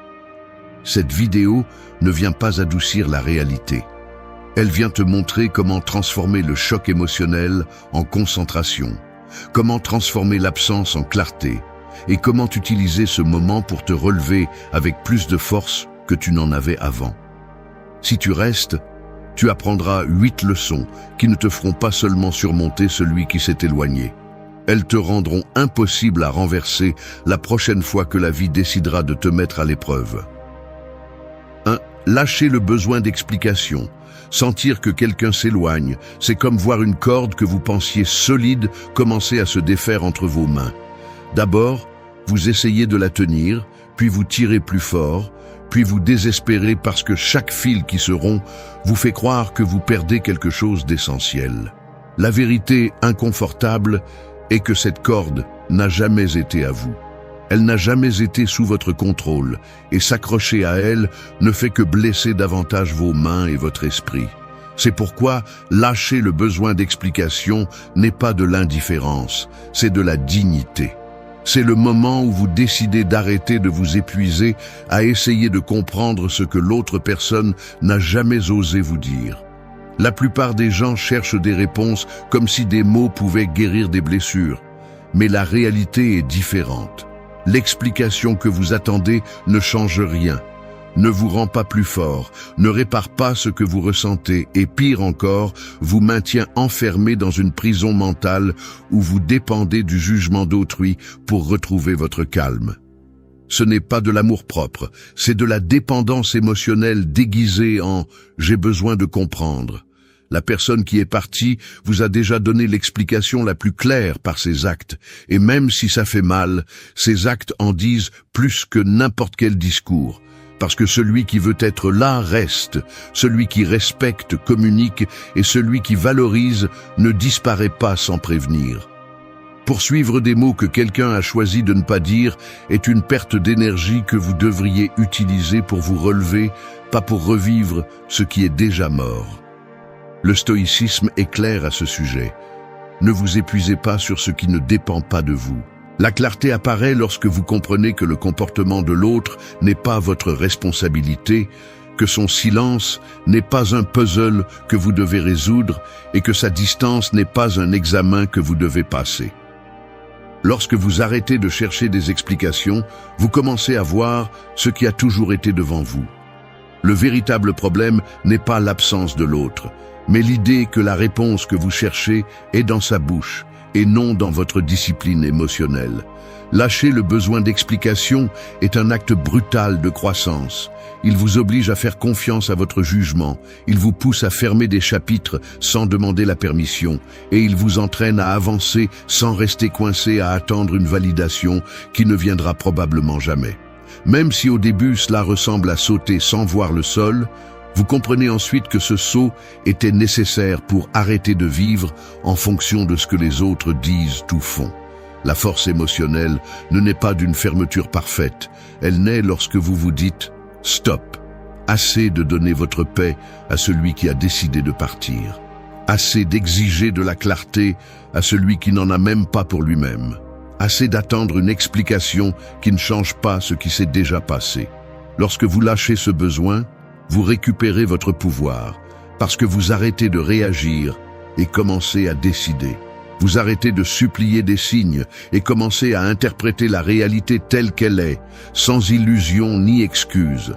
Cette vidéo ne vient pas adoucir la réalité. Elle vient te montrer comment transformer le choc émotionnel en concentration, comment transformer l'absence en clarté et comment utiliser ce moment pour te relever avec plus de force que tu n'en avais avant. Si tu restes, tu apprendras 8 leçons qui ne te feront pas seulement surmonter celui qui s'est éloigné. Elles te rendront impossible à renverser la prochaine fois que la vie décidera de te mettre à l'épreuve. 1. Lâcher le besoin d'explication. Sentir que quelqu'un s'éloigne, c'est comme voir une corde que vous pensiez solide commencer à se défaire entre vos mains. D'abord, vous essayez de la tenir, puis vous tirez plus fort, puis vous désespérez parce que chaque fil qui se rompt vous fait croire que vous perdez quelque chose d'essentiel. La vérité inconfortable est que cette corde n'a jamais été à vous. Elle n'a jamais été sous votre contrôle, et s'accrocher à elle ne fait que blesser davantage vos mains et votre esprit. C'est pourquoi lâcher le besoin d'explication n'est pas de l'indifférence, c'est de la dignité. C'est le moment où vous décidez d'arrêter de vous épuiser à essayer de comprendre ce que l'autre personne n'a jamais osé vous dire. La plupart des gens cherchent des réponses comme si des mots pouvaient guérir des blessures. Mais la réalité est différente. L'explication que vous attendez ne change rien, ne vous rend pas plus fort, ne répare pas ce que vous ressentez et pire encore, vous maintient enfermé dans une prison mentale où vous dépendez du jugement d'autrui pour retrouver votre calme. Ce n'est pas de l'amour-propre, c'est de la dépendance émotionnelle déguisée en « j'ai besoin de comprendre ». La personne qui est partie vous a déjà donné l'explication la plus claire par ses actes, et même si ça fait mal, ses actes en disent plus que n'importe quel discours. Parce que celui qui veut être là reste, celui qui respecte communique, et celui qui valorise ne disparaît pas sans prévenir. Poursuivre des mots que quelqu'un a choisi de ne pas dire est une perte d'énergie que vous devriez utiliser pour vous relever, pas pour revivre ce qui est déjà mort. Le stoïcisme est clair à ce sujet. Ne vous épuisez pas sur ce qui ne dépend pas de vous. La clarté apparaît lorsque vous comprenez que le comportement de l'autre n'est pas votre responsabilité, que son silence n'est pas un puzzle que vous devez résoudre et que sa distance n'est pas un examen que vous devez passer. Lorsque vous arrêtez de chercher des explications, vous commencez à voir ce qui a toujours été devant vous. Le véritable problème n'est pas l'absence de l'autre, mais l'idée que la réponse que vous cherchez est dans sa bouche et non dans votre discipline émotionnelle. Lâcher le besoin d'explication est un acte brutal de croissance. Il vous oblige à faire confiance à votre jugement, il vous pousse à fermer des chapitres sans demander la permission, et il vous entraîne à avancer sans rester coincé à attendre une validation qui ne viendra probablement jamais. Même si au début cela ressemble à sauter sans voir le sol, vous comprenez ensuite que ce saut était nécessaire pour arrêter de vivre en fonction de ce que les autres disent ou font. La force émotionnelle ne naît pas d'une fermeture parfaite, elle naît lorsque vous vous dites « stop ». Assez de donner votre paix à celui qui a décidé de partir. Assez d'exiger de la clarté à celui qui n'en a même pas pour lui-même. Assez d'attendre une explication qui ne change pas ce qui s'est déjà passé. Lorsque vous lâchez ce besoin, vous récupérez votre pouvoir, parce que vous arrêtez de réagir et commencez à décider. Vous arrêtez de supplier des signes et commencez à interpréter la réalité telle qu'elle est, sans illusion ni excuse.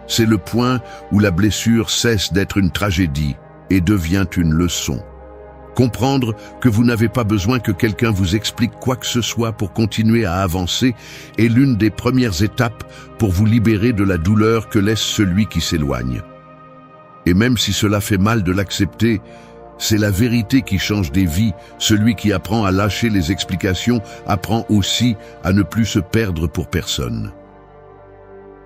C'est le point où la blessure cesse d'être une tragédie et devient une leçon. Comprendre que vous n'avez pas besoin que quelqu'un vous explique quoi que ce soit pour continuer à avancer est l'une des premières étapes pour vous libérer de la douleur que laisse celui qui s'éloigne. Et même si cela fait mal de l'accepter, c'est la vérité qui change des vies. Celui qui apprend à lâcher les explications apprend aussi à ne plus se perdre pour personne.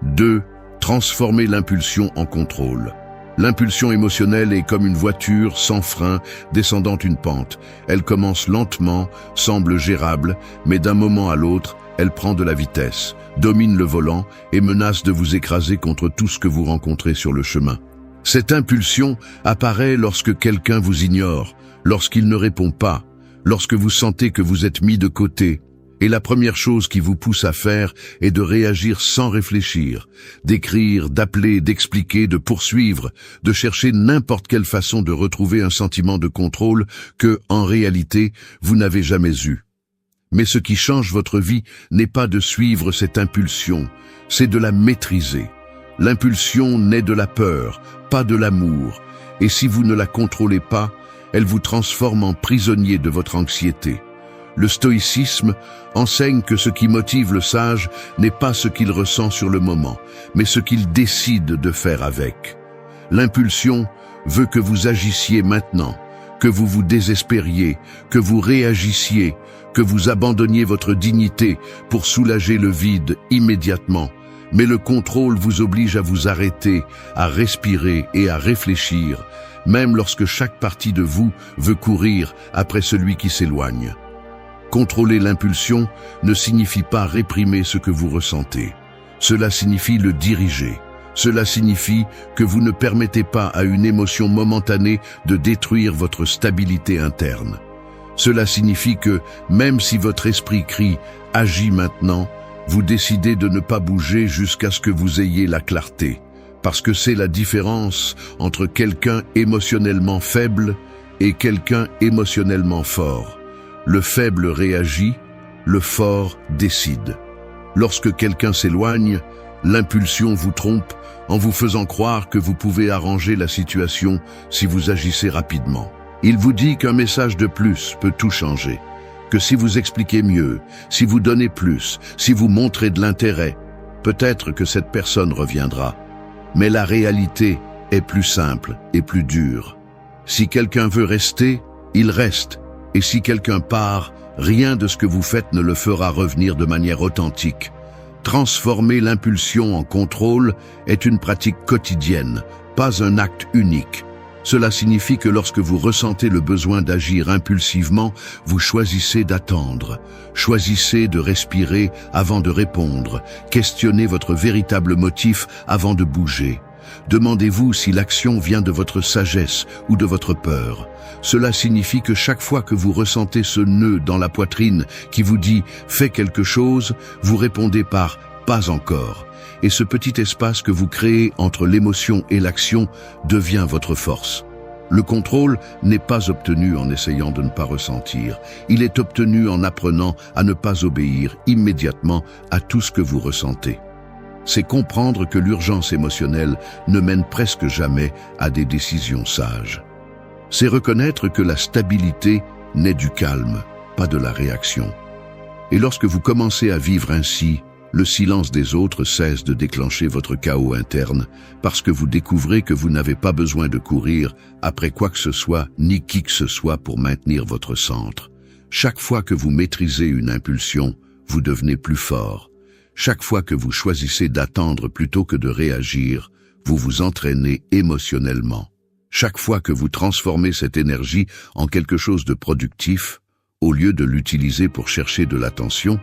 2. Transformer l'impulsion en contrôle. L'impulsion émotionnelle est comme une voiture sans frein descendant une pente. Elle commence lentement, semble gérable, mais d'un moment à l'autre, elle prend de la vitesse, domine le volant et menace de vous écraser contre tout ce que vous rencontrez sur le chemin. Cette impulsion apparaît lorsque quelqu'un vous ignore, lorsqu'il ne répond pas, lorsque vous sentez que vous êtes mis de côté. Et la première chose qui vous pousse à faire est de réagir sans réfléchir, d'écrire, d'appeler, d'expliquer, de poursuivre, de chercher n'importe quelle façon de retrouver un sentiment de contrôle que, en réalité, vous n'avez jamais eu. Mais ce qui change votre vie n'est pas de suivre cette impulsion, c'est de la maîtriser. L'impulsion naît de la peur, pas de l'amour, et si vous ne la contrôlez pas, elle vous transforme en prisonnier de votre anxiété. Le stoïcisme enseigne que ce qui motive le sage n'est pas ce qu'il ressent sur le moment, mais ce qu'il décide de faire avec. L'impulsion veut que vous agissiez maintenant, que vous vous désespériez, que vous réagissiez, que vous abandonniez votre dignité pour soulager le vide immédiatement. Mais le contrôle vous oblige à vous arrêter, à respirer et à réfléchir, même lorsque chaque partie de vous veut courir après celui qui s'éloigne. Contrôler l'impulsion ne signifie pas réprimer ce que vous ressentez. Cela signifie le diriger. Cela signifie que vous ne permettez pas à une émotion momentanée de détruire votre stabilité interne. Cela signifie que, même si votre esprit crie agit maintenant, vous décidez de ne pas bouger jusqu'à ce que vous ayez la clarté, parce que c'est la différence entre quelqu'un émotionnellement faible et quelqu'un émotionnellement fort. Le faible réagit, le fort décide. Lorsque quelqu'un s'éloigne, l'impulsion vous trompe en vous faisant croire que vous pouvez arranger la situation si vous agissez rapidement. Il vous dit qu'un message de plus peut tout changer, que si vous expliquez mieux, si vous donnez plus, si vous montrez de l'intérêt, peut-être que cette personne reviendra. Mais la réalité est plus simple et plus dure. Si quelqu'un veut rester, il reste. Et si quelqu'un part, rien de ce que vous faites ne le fera revenir de manière authentique. Transformer l'impulsion en contrôle est une pratique quotidienne, pas un acte unique. Cela signifie que lorsque vous ressentez le besoin d'agir impulsivement, vous choisissez d'attendre. Choisissez de respirer avant de répondre. Questionnez votre véritable motif avant de bouger. Demandez-vous si l'action vient de votre sagesse ou de votre peur. Cela signifie que chaque fois que vous ressentez ce nœud dans la poitrine qui vous dit « fais quelque chose », vous répondez par « pas encore ». Et ce petit espace que vous créez entre l'émotion et l'action devient votre force. Le contrôle n'est pas obtenu en essayant de ne pas ressentir. Il est obtenu en apprenant à ne pas obéir immédiatement à tout ce que vous ressentez. C'est comprendre que l'urgence émotionnelle ne mène presque jamais à des décisions sages. C'est reconnaître que la stabilité naît du calme, pas de la réaction. Et lorsque vous commencez à vivre ainsi, le silence des autres cesse de déclencher votre chaos interne parce que vous découvrez que vous n'avez pas besoin de courir après quoi que ce soit ni qui que ce soit pour maintenir votre centre. Chaque fois que vous maîtrisez une impulsion, vous devenez plus fort. Chaque fois que vous choisissez d'attendre plutôt que de réagir, vous vous entraînez émotionnellement. Chaque fois que vous transformez cette énergie en quelque chose de productif, au lieu de l'utiliser pour chercher de l'attention,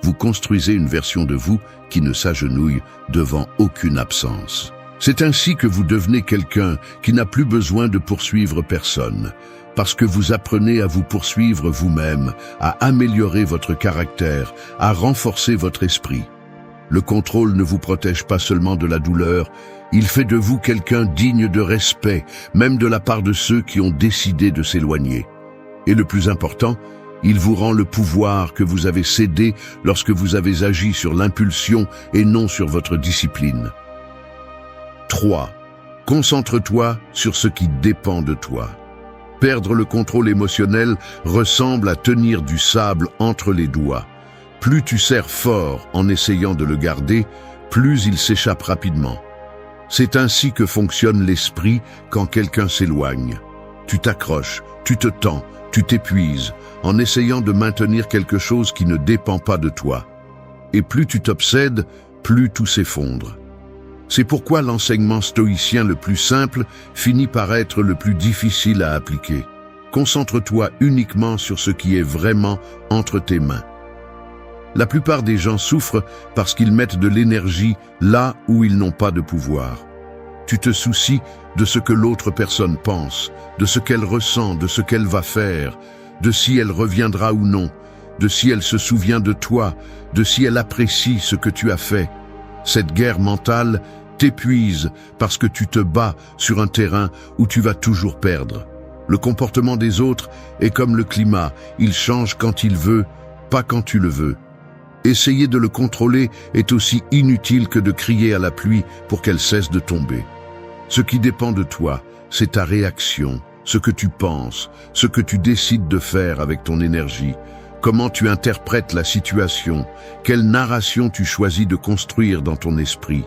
vous construisez une version de vous qui ne s'agenouille devant aucune absence. C'est ainsi que vous devenez quelqu'un qui n'a plus besoin de poursuivre personne, parce que vous apprenez à vous poursuivre vous-même, à améliorer votre caractère, à renforcer votre esprit. Le contrôle ne vous protège pas seulement de la douleur, il fait de vous quelqu'un digne de respect, même de la part de ceux qui ont décidé de s'éloigner. Et le plus important, il vous rend le pouvoir que vous avez cédé lorsque vous avez agi sur l'impulsion et non sur votre discipline. 3. Concentre-toi sur ce qui dépend de toi. Perdre le contrôle émotionnel ressemble à tenir du sable entre les doigts. Plus tu serres fort en essayant de le garder, plus il s'échappe rapidement. C'est ainsi que fonctionne l'esprit quand quelqu'un s'éloigne. Tu t'accroches, tu te tends, tu t'épuises, en essayant de maintenir quelque chose qui ne dépend pas de toi. Et plus tu t'obsèdes, plus tout s'effondre. C'est pourquoi l'enseignement stoïcien le plus simple finit par être le plus difficile à appliquer. Concentre-toi uniquement sur ce qui est vraiment entre tes mains. La plupart des gens souffrent parce qu'ils mettent de l'énergie là où ils n'ont pas de pouvoir. Tu te soucies de ce que l'autre personne pense, de ce qu'elle ressent, de ce qu'elle va faire, de si elle reviendra ou non, de si elle se souvient de toi, de si elle apprécie ce que tu as fait. Cette guerre mentale t'épuise parce que tu te bats sur un terrain où tu vas toujours perdre. Le comportement des autres est comme le climat, il change quand il veut, pas quand tu le veux. Essayer de le contrôler est aussi inutile que de crier à la pluie pour qu'elle cesse de tomber. Ce qui dépend de toi, c'est ta réaction, ce que tu penses, ce que tu décides de faire avec ton énergie, comment tu interprètes la situation, quelle narration tu choisis de construire dans ton esprit,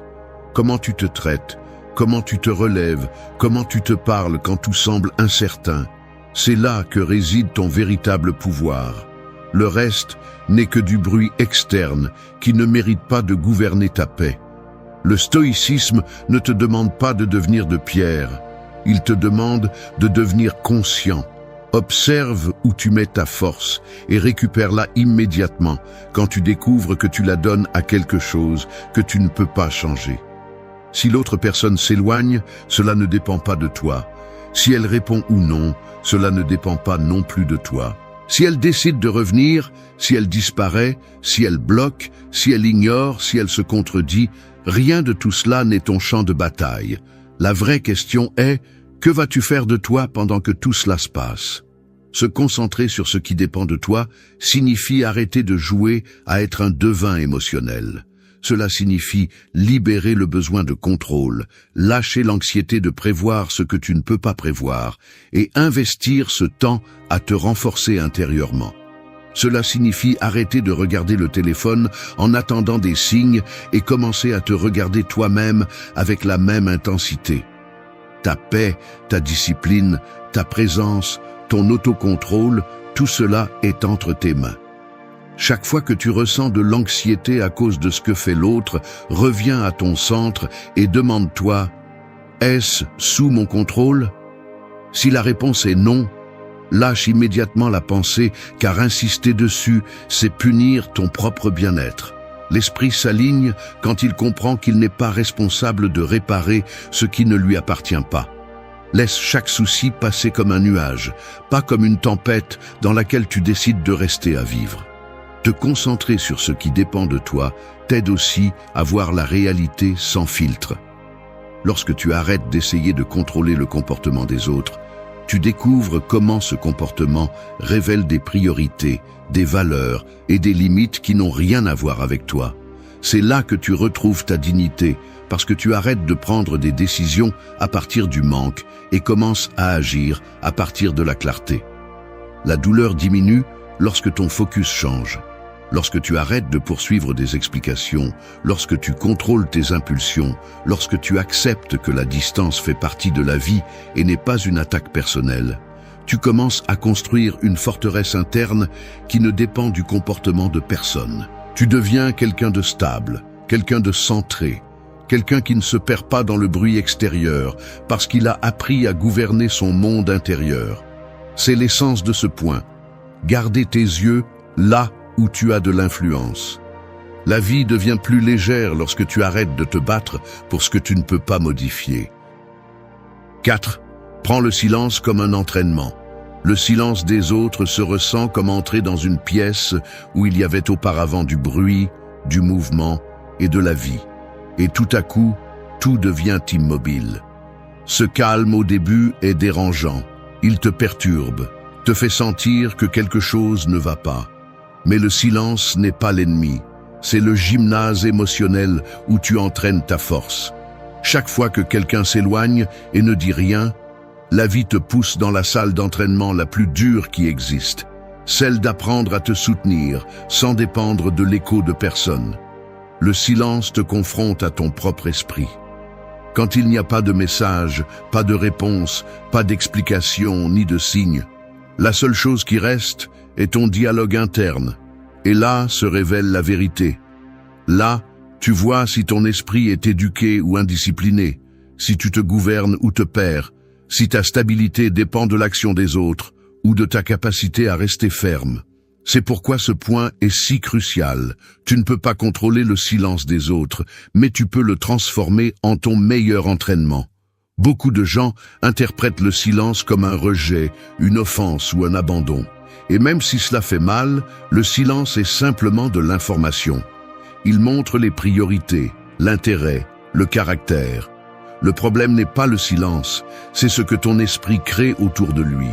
comment tu te traites, comment tu te relèves, comment tu te parles quand tout semble incertain. C'est là que réside ton véritable pouvoir. Le reste n'est que du bruit externe qui ne mérite pas de gouverner ta paix. Le stoïcisme ne te demande pas de devenir de pierre, il te demande de devenir conscient. Observe où tu mets ta force et récupère-la immédiatement quand tu découvres que tu la donnes à quelque chose que tu ne peux pas changer. Si l'autre personne s'éloigne, cela ne dépend pas de toi. Si elle répond ou non, cela ne dépend pas non plus de toi. Si elle décide de revenir, si elle disparaît, si elle bloque, si elle ignore, si elle se contredit, rien de tout cela n'est ton champ de bataille. La vraie question est, que vas-tu faire de toi pendant que tout cela se passe? Se concentrer sur ce qui dépend de toi signifie arrêter de jouer à être un devin émotionnel. Cela signifie libérer le besoin de contrôle, lâcher l'anxiété de prévoir ce que tu ne peux pas prévoir et investir ce temps à te renforcer intérieurement. Cela signifie arrêter de regarder le téléphone en attendant des signes et commencer à te regarder toi-même avec la même intensité. Ta paix, ta discipline, ta présence, ton autocontrôle, tout cela est entre tes mains. Chaque fois que tu ressens de l'anxiété à cause de ce que fait l'autre, reviens à ton centre et demande-toi « Est-ce sous mon contrôle ?» Si la réponse est non, lâche immédiatement la pensée, car insister dessus, c'est punir ton propre bien-être. L'esprit s'aligne quand il comprend qu'il n'est pas responsable de réparer ce qui ne lui appartient pas. Laisse chaque souci passer comme un nuage, pas comme une tempête dans laquelle tu décides de rester à vivre. Te concentrer sur ce qui dépend de toi t'aide aussi à voir la réalité sans filtre. Lorsque tu arrêtes d'essayer de contrôler le comportement des autres, tu découvres comment ce comportement révèle des priorités, des valeurs et des limites qui n'ont rien à voir avec toi. C'est là que tu retrouves ta dignité, parce que tu arrêtes de prendre des décisions à partir du manque et commences à agir à partir de la clarté. La douleur diminue lorsque ton focus change. Lorsque tu arrêtes de poursuivre des explications, lorsque tu contrôles tes impulsions, lorsque tu acceptes que la distance fait partie de la vie et n'est pas une attaque personnelle, tu commences à construire une forteresse interne qui ne dépend du comportement de personne. Tu deviens quelqu'un de stable, quelqu'un de centré, quelqu'un qui ne se perd pas dans le bruit extérieur parce qu'il a appris à gouverner son monde intérieur. C'est l'essence de ce point. Garder tes yeux là où tu as de l'influence. La vie devient plus légère lorsque tu arrêtes de te battre pour ce que tu ne peux pas modifier. 4. Prends le silence comme un entraînement. Le silence des autres se ressent comme entrer dans une pièce où il y avait auparavant du bruit, du mouvement et de la vie. Et tout à coup, tout devient immobile. Ce calme au début est dérangeant. Il te perturbe, te fait sentir que quelque chose ne va pas. Mais le silence n'est pas l'ennemi. C'est le gymnase émotionnel où tu entraînes ta force. Chaque fois que quelqu'un s'éloigne et ne dit rien, la vie te pousse dans la salle d'entraînement la plus dure qui existe, celle d'apprendre à te soutenir sans dépendre de l'écho de personne. Le silence te confronte à ton propre esprit. Quand il n'y a pas de message, pas de réponse, pas d'explication ni de signe, la seule chose qui reste est ton dialogue interne. Et là se révèle la vérité. Là, tu vois si ton esprit est éduqué ou indiscipliné, si tu te gouvernes ou te perds, si ta stabilité dépend de l'action des autres ou de ta capacité à rester ferme. C'est pourquoi ce point est si crucial. Tu ne peux pas contrôler le silence des autres, mais tu peux le transformer en ton meilleur entraînement. Beaucoup de gens interprètent le silence comme un rejet, une offense ou un abandon. Et même si cela fait mal, le silence est simplement de l'information. Il montre les priorités, l'intérêt, le caractère. Le problème n'est pas le silence, c'est ce que ton esprit crée autour de lui.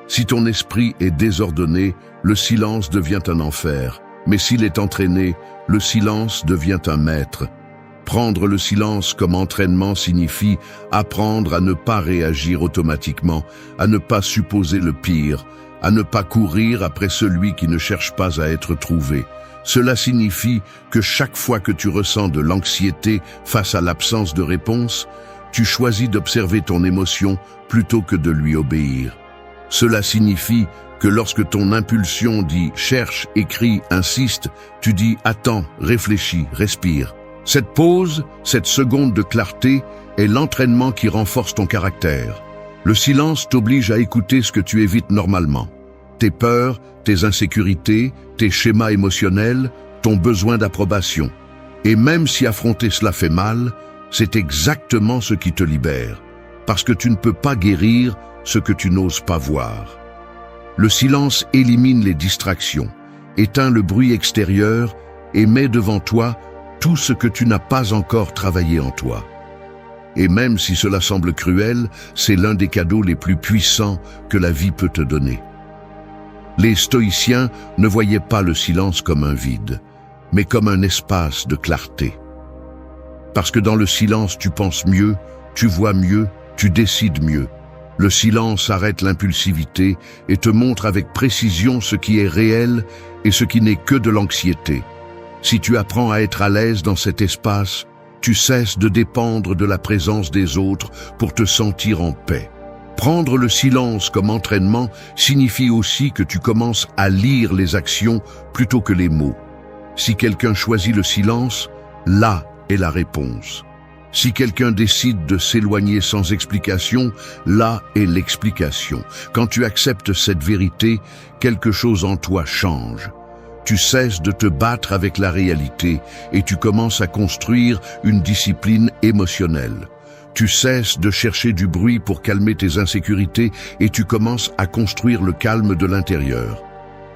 Si ton esprit est désordonné, le silence devient un enfer. Mais s'il est entraîné, le silence devient un maître. Prendre le silence comme entraînement signifie apprendre à ne pas réagir automatiquement, à ne pas supposer le pire, à ne pas courir après celui qui ne cherche pas à être trouvé. Cela signifie que chaque fois que tu ressens de l'anxiété face à l'absence de réponse, tu choisis d'observer ton émotion plutôt que de lui obéir. Cela signifie que lorsque ton impulsion dit « cherche, écris, insiste », tu dis « attends, réfléchis, respire ». Cette pause, cette seconde de clarté, est l'entraînement qui renforce ton caractère. Le silence t'oblige à écouter ce que tu évites normalement. Tes peurs, tes insécurités, tes schémas émotionnels, ton besoin d'approbation. Et même si affronter cela fait mal, c'est exactement ce qui te libère. Parce que tu ne peux pas guérir ce que tu n'oses pas voir. Le silence élimine les distractions, éteint le bruit extérieur et met devant toi tout ce que tu n'as pas encore travaillé en toi. Et même si cela semble cruel, c'est l'un des cadeaux les plus puissants que la vie peut te donner. Les stoïciens ne voyaient pas le silence comme un vide, mais comme un espace de clarté. Parce que dans le silence, tu penses mieux, tu vois mieux, tu décides mieux. Le silence arrête l'impulsivité et te montre avec précision ce qui est réel et ce qui n'est que de l'anxiété. Si tu apprends à être à l'aise dans cet espace, tu cesses de dépendre de la présence des autres pour te sentir en paix. Prendre le silence comme entraînement signifie aussi que tu commences à lire les actions plutôt que les mots. Si quelqu'un choisit le silence, là est la réponse. Si quelqu'un décide de s'éloigner sans explication, là est l'explication. Quand tu acceptes cette vérité, quelque chose en toi change. Tu cesses de te battre avec la réalité et tu commences à construire une discipline émotionnelle. Tu cesses de chercher du bruit pour calmer tes insécurités et tu commences à construire le calme de l'intérieur.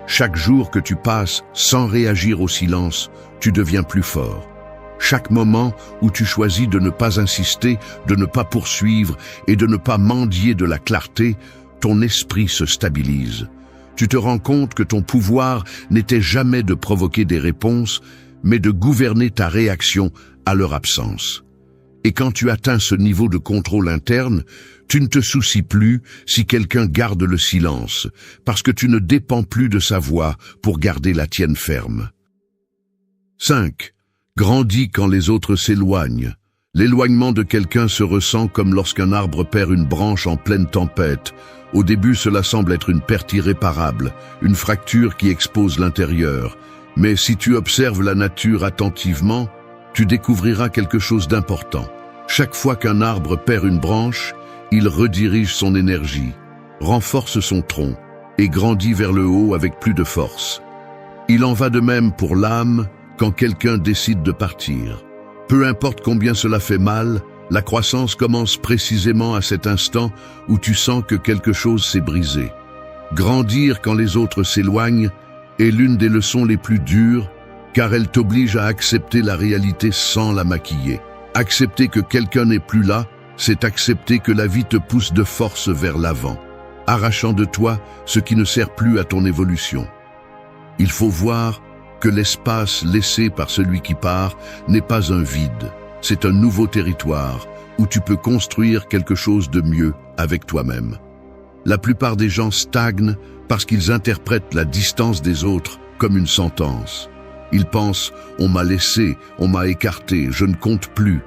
Chaque jour que tu passes sans réagir au silence, tu deviens plus fort. Chaque moment où tu choisis de ne pas insister, de ne pas poursuivre et de ne pas mendier de la clarté, ton esprit se stabilise. Tu te rends compte que ton pouvoir n'était jamais de provoquer des réponses, mais de gouverner ta réaction à leur absence. Et quand tu atteins ce niveau de contrôle interne, tu ne te soucies plus si quelqu'un garde le silence, parce que tu ne dépends plus de sa voix pour garder la tienne ferme. 5. Grandis quand les autres s'éloignent. L'éloignement de quelqu'un se ressent comme lorsqu'un arbre perd une branche en pleine tempête. Au début, cela semble être une perte irréparable, une fracture qui expose l'intérieur. Mais si tu observes la nature attentivement, tu découvriras quelque chose d'important. Chaque fois qu'un arbre perd une branche, il redirige son énergie, renforce son tronc et grandit vers le haut avec plus de force. Il en va de même pour l'âme quand quelqu'un décide de partir. Peu importe combien cela fait mal, la croissance commence précisément à cet instant où tu sens que quelque chose s'est brisé. Grandir quand les autres s'éloignent est l'une des leçons les plus dures, car elle t'oblige à accepter la réalité sans la maquiller. Accepter que quelqu'un n'est plus là, c'est accepter que la vie te pousse de force vers l'avant, arrachant de toi ce qui ne sert plus à ton évolution. Il faut voir que l'espace laissé par celui qui part n'est pas un vide, c'est un nouveau territoire où tu peux construire quelque chose de mieux avec toi-même. La plupart des gens stagnent parce qu'ils interprètent la distance des autres comme une sentence. Ils pensent « on m'a laissé, on m'a écarté, je ne compte plus ».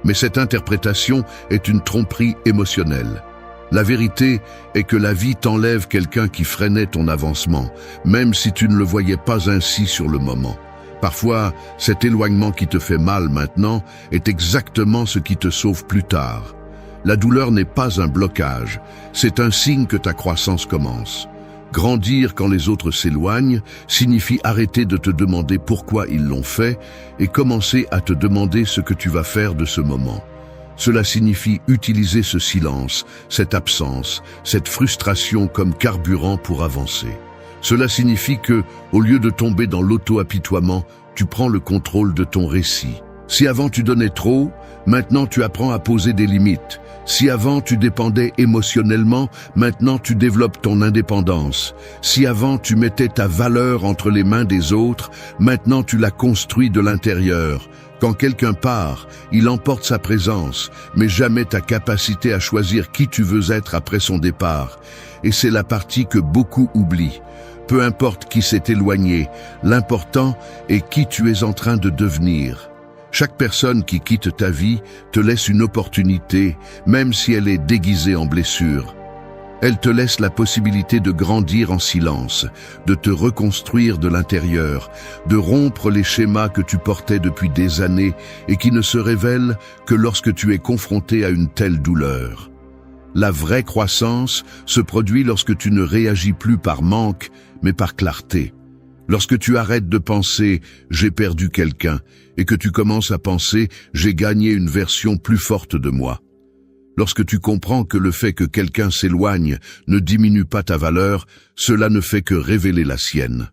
Mais cette interprétation est une tromperie émotionnelle. La vérité est que la vie t'enlève quelqu'un qui freinait ton avancement, même si tu ne le voyais pas ainsi sur le moment. Parfois, cet éloignement qui te fait mal maintenant est exactement ce qui te sauve plus tard. La douleur n'est pas un blocage, c'est un signe que ta croissance commence. Grandir quand les autres s'éloignent signifie arrêter de te demander pourquoi ils l'ont fait et commencer à te demander ce que tu vas faire de ce moment. Cela signifie utiliser ce silence, cette absence, cette frustration comme carburant pour avancer. Cela signifie que, au lieu de tomber dans l'auto-apitoiement, tu prends le contrôle de ton récit. Si avant tu donnais trop, maintenant tu apprends à poser des limites. Si avant tu dépendais émotionnellement, maintenant tu développes ton indépendance. Si avant tu mettais ta valeur entre les mains des autres, maintenant tu la construis de l'intérieur. Quand quelqu'un part, il emporte sa présence, mais jamais ta capacité à choisir qui tu veux être après son départ. Et c'est la partie que beaucoup oublient. Peu importe qui s'est éloigné, l'important est qui tu es en train de devenir. Chaque personne qui quitte ta vie te laisse une opportunité, même si elle est déguisée en blessure. Elle te laisse la possibilité de grandir en silence, de te reconstruire de l'intérieur, de rompre les schémas que tu portais depuis des années et qui ne se révèlent que lorsque tu es confronté à une telle douleur. La vraie croissance se produit lorsque tu ne réagis plus par manque, mais par clarté. Lorsque tu arrêtes de penser « j'ai perdu quelqu'un » et que tu commences à penser « j'ai gagné une version plus forte de moi ». Lorsque tu comprends que le fait que quelqu'un s'éloigne ne diminue pas ta valeur, cela ne fait que révéler la sienne.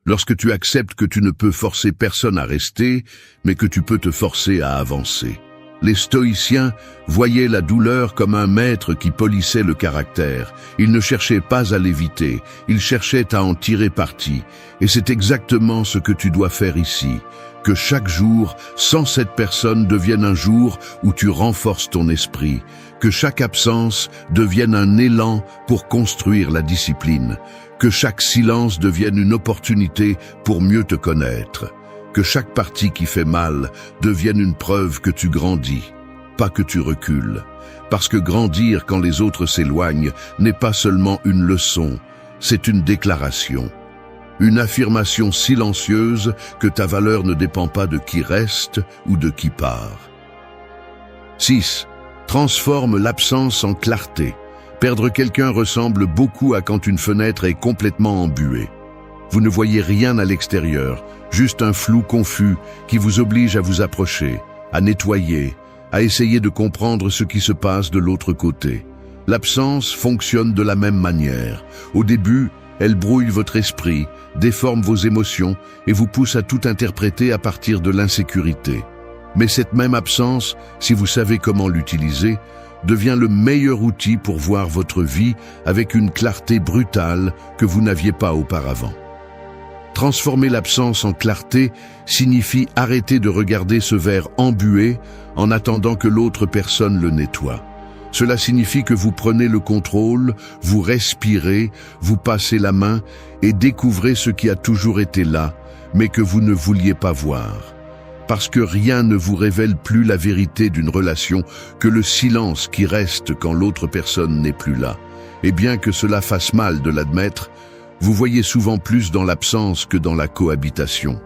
Lorsque tu acceptes que tu ne peux forcer personne à rester, mais que tu peux te forcer à avancer. Les stoïciens voyaient la douleur comme un maître qui polissait le caractère. Ils ne cherchaient pas à l'éviter, ils cherchaient à en tirer parti. Et c'est exactement ce que tu dois faire ici. Que chaque jour, sans cette personne, devienne un jour où tu renforces ton esprit. Que chaque absence devienne un élan pour construire la discipline. Que chaque silence devienne une opportunité pour mieux te connaître. Que chaque partie qui fait mal devienne une preuve que tu grandis, pas que tu recules. Parce que grandir quand les autres s'éloignent n'est pas seulement une leçon, c'est une déclaration. Une affirmation silencieuse que ta valeur ne dépend pas de qui reste ou de qui part. 6. Transforme l'absence en clarté. Perdre quelqu'un ressemble beaucoup à quand une fenêtre est complètement embuée. Vous ne voyez rien à l'extérieur, juste un flou confus qui vous oblige à vous approcher, à nettoyer, à essayer de comprendre ce qui se passe de l'autre côté. L'absence fonctionne de la même manière. Au début, elle brouille votre esprit, déforme vos émotions et vous pousse à tout interpréter à partir de l'insécurité. Mais cette même absence, si vous savez comment l'utiliser, devient le meilleur outil pour voir votre vie avec une clarté brutale que vous n'aviez pas auparavant. Transformer l'absence en clarté signifie arrêter de regarder ce verre embué en attendant que l'autre personne le nettoie. Cela signifie que vous prenez le contrôle, vous respirez, vous passez la main et découvrez ce qui a toujours été là, mais que vous ne vouliez pas voir. Parce que rien ne vous révèle plus la vérité d'une relation que le silence qui reste quand l'autre personne n'est plus là. Et bien que cela fasse mal de l'admettre, vous voyez souvent plus dans l'absence que dans la cohabitation.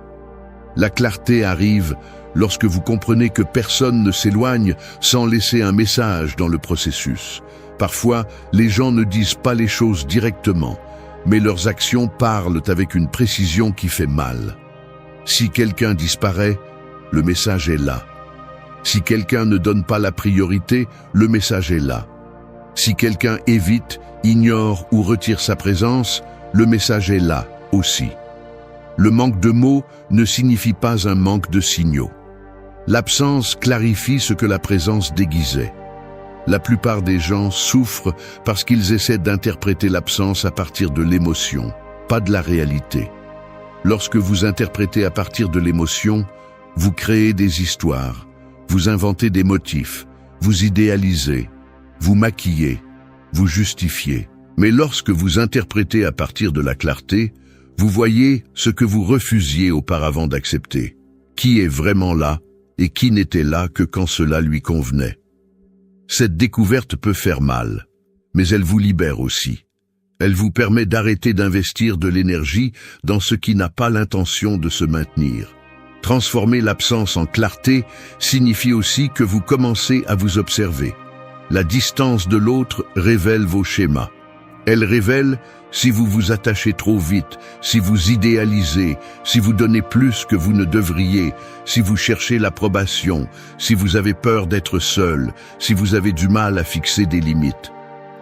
La clarté arrive lorsque vous comprenez que personne ne s'éloigne sans laisser un message dans le processus. Parfois, les gens ne disent pas les choses directement, mais leurs actions parlent avec une précision qui fait mal. Si quelqu'un disparaît, le message est là. Si quelqu'un ne donne pas la priorité, le message est là. Si quelqu'un évite, ignore ou retire sa présence, le message est là aussi. Le manque de mots ne signifie pas un manque de signaux. L'absence clarifie ce que la présence déguisait. La plupart des gens souffrent parce qu'ils essaient d'interpréter l'absence à partir de l'émotion, pas de la réalité. Lorsque vous interprétez à partir de l'émotion, vous créez des histoires, vous inventez des motifs, vous idéalisez, vous maquillez, vous justifiez. Mais lorsque vous interprétez à partir de la clarté, vous voyez ce que vous refusiez auparavant d'accepter. Qui est vraiment là et qui n'était là que quand cela lui convenait. Cette découverte peut faire mal, mais elle vous libère aussi. Elle vous permet d'arrêter d'investir de l'énergie dans ce qui n'a pas l'intention de se maintenir. Transformer l'absence en clarté signifie aussi que vous commencez à vous observer. La distance de l'autre révèle vos schémas. Elle révèle si vous vous attachez trop vite, si vous idéalisez, si vous donnez plus que vous ne devriez, si vous cherchez l'approbation, si vous avez peur d'être seul, si vous avez du mal à fixer des limites.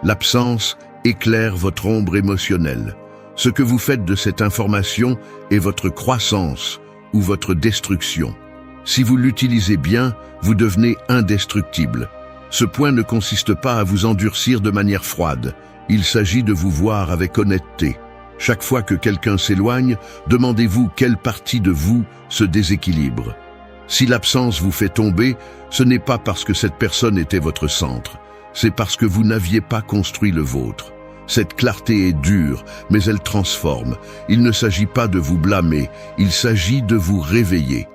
L'absence éclaire votre ombre émotionnelle. Ce que vous faites de cette information est votre croissance ou votre destruction. Si vous l'utilisez bien, vous devenez indestructible. Ce point ne consiste pas à vous endurcir de manière froide. Il s'agit de vous voir avec honnêteté. Chaque fois que quelqu'un s'éloigne, demandez-vous quelle partie de vous se déséquilibre. Si l'absence vous fait tomber, ce n'est pas parce que cette personne était votre centre, c'est parce que vous n'aviez pas construit le vôtre. Cette clarté est dure, mais elle transforme. Il ne s'agit pas de vous blâmer, il s'agit de vous réveiller.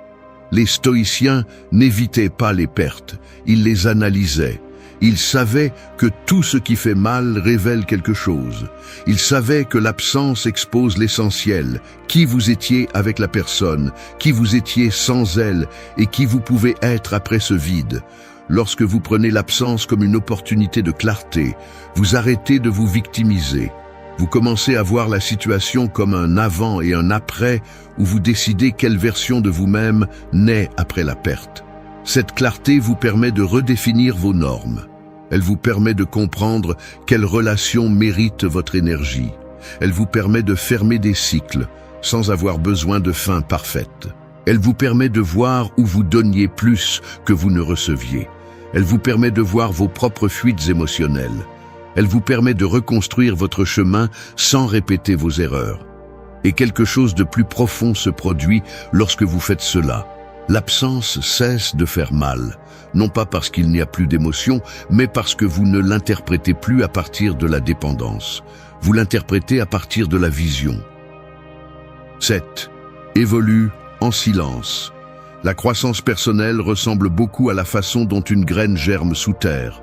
Les stoïciens n'évitaient pas les pertes, ils les analysaient. Ils savaient que tout ce qui fait mal révèle quelque chose. Ils savaient que l'absence expose l'essentiel, qui vous étiez avec la personne, qui vous étiez sans elle et qui vous pouvez être après ce vide. Lorsque vous prenez l'absence comme une opportunité de clarté, vous arrêtez de vous victimiser. Vous commencez à voir la situation comme un avant et un après où vous décidez quelle version de vous-même naît après la perte. Cette clarté vous permet de redéfinir vos normes. Elle vous permet de comprendre quelle relation mérite votre énergie. Elle vous permet de fermer des cycles sans avoir besoin de fin parfaite. Elle vous permet de voir où vous donniez plus que vous ne receviez. Elle vous permet de voir vos propres fuites émotionnelles. Elle vous permet de reconstruire votre chemin sans répéter vos erreurs. Et quelque chose de plus profond se produit lorsque vous faites cela. L'absence cesse de faire mal, non pas parce qu'il n'y a plus d'émotion, mais parce que vous ne l'interprétez plus à partir de la dépendance. Vous l'interprétez à partir de la vision. 7. Évolue en silence. La croissance personnelle ressemble beaucoup à la façon dont une graine germe sous terre.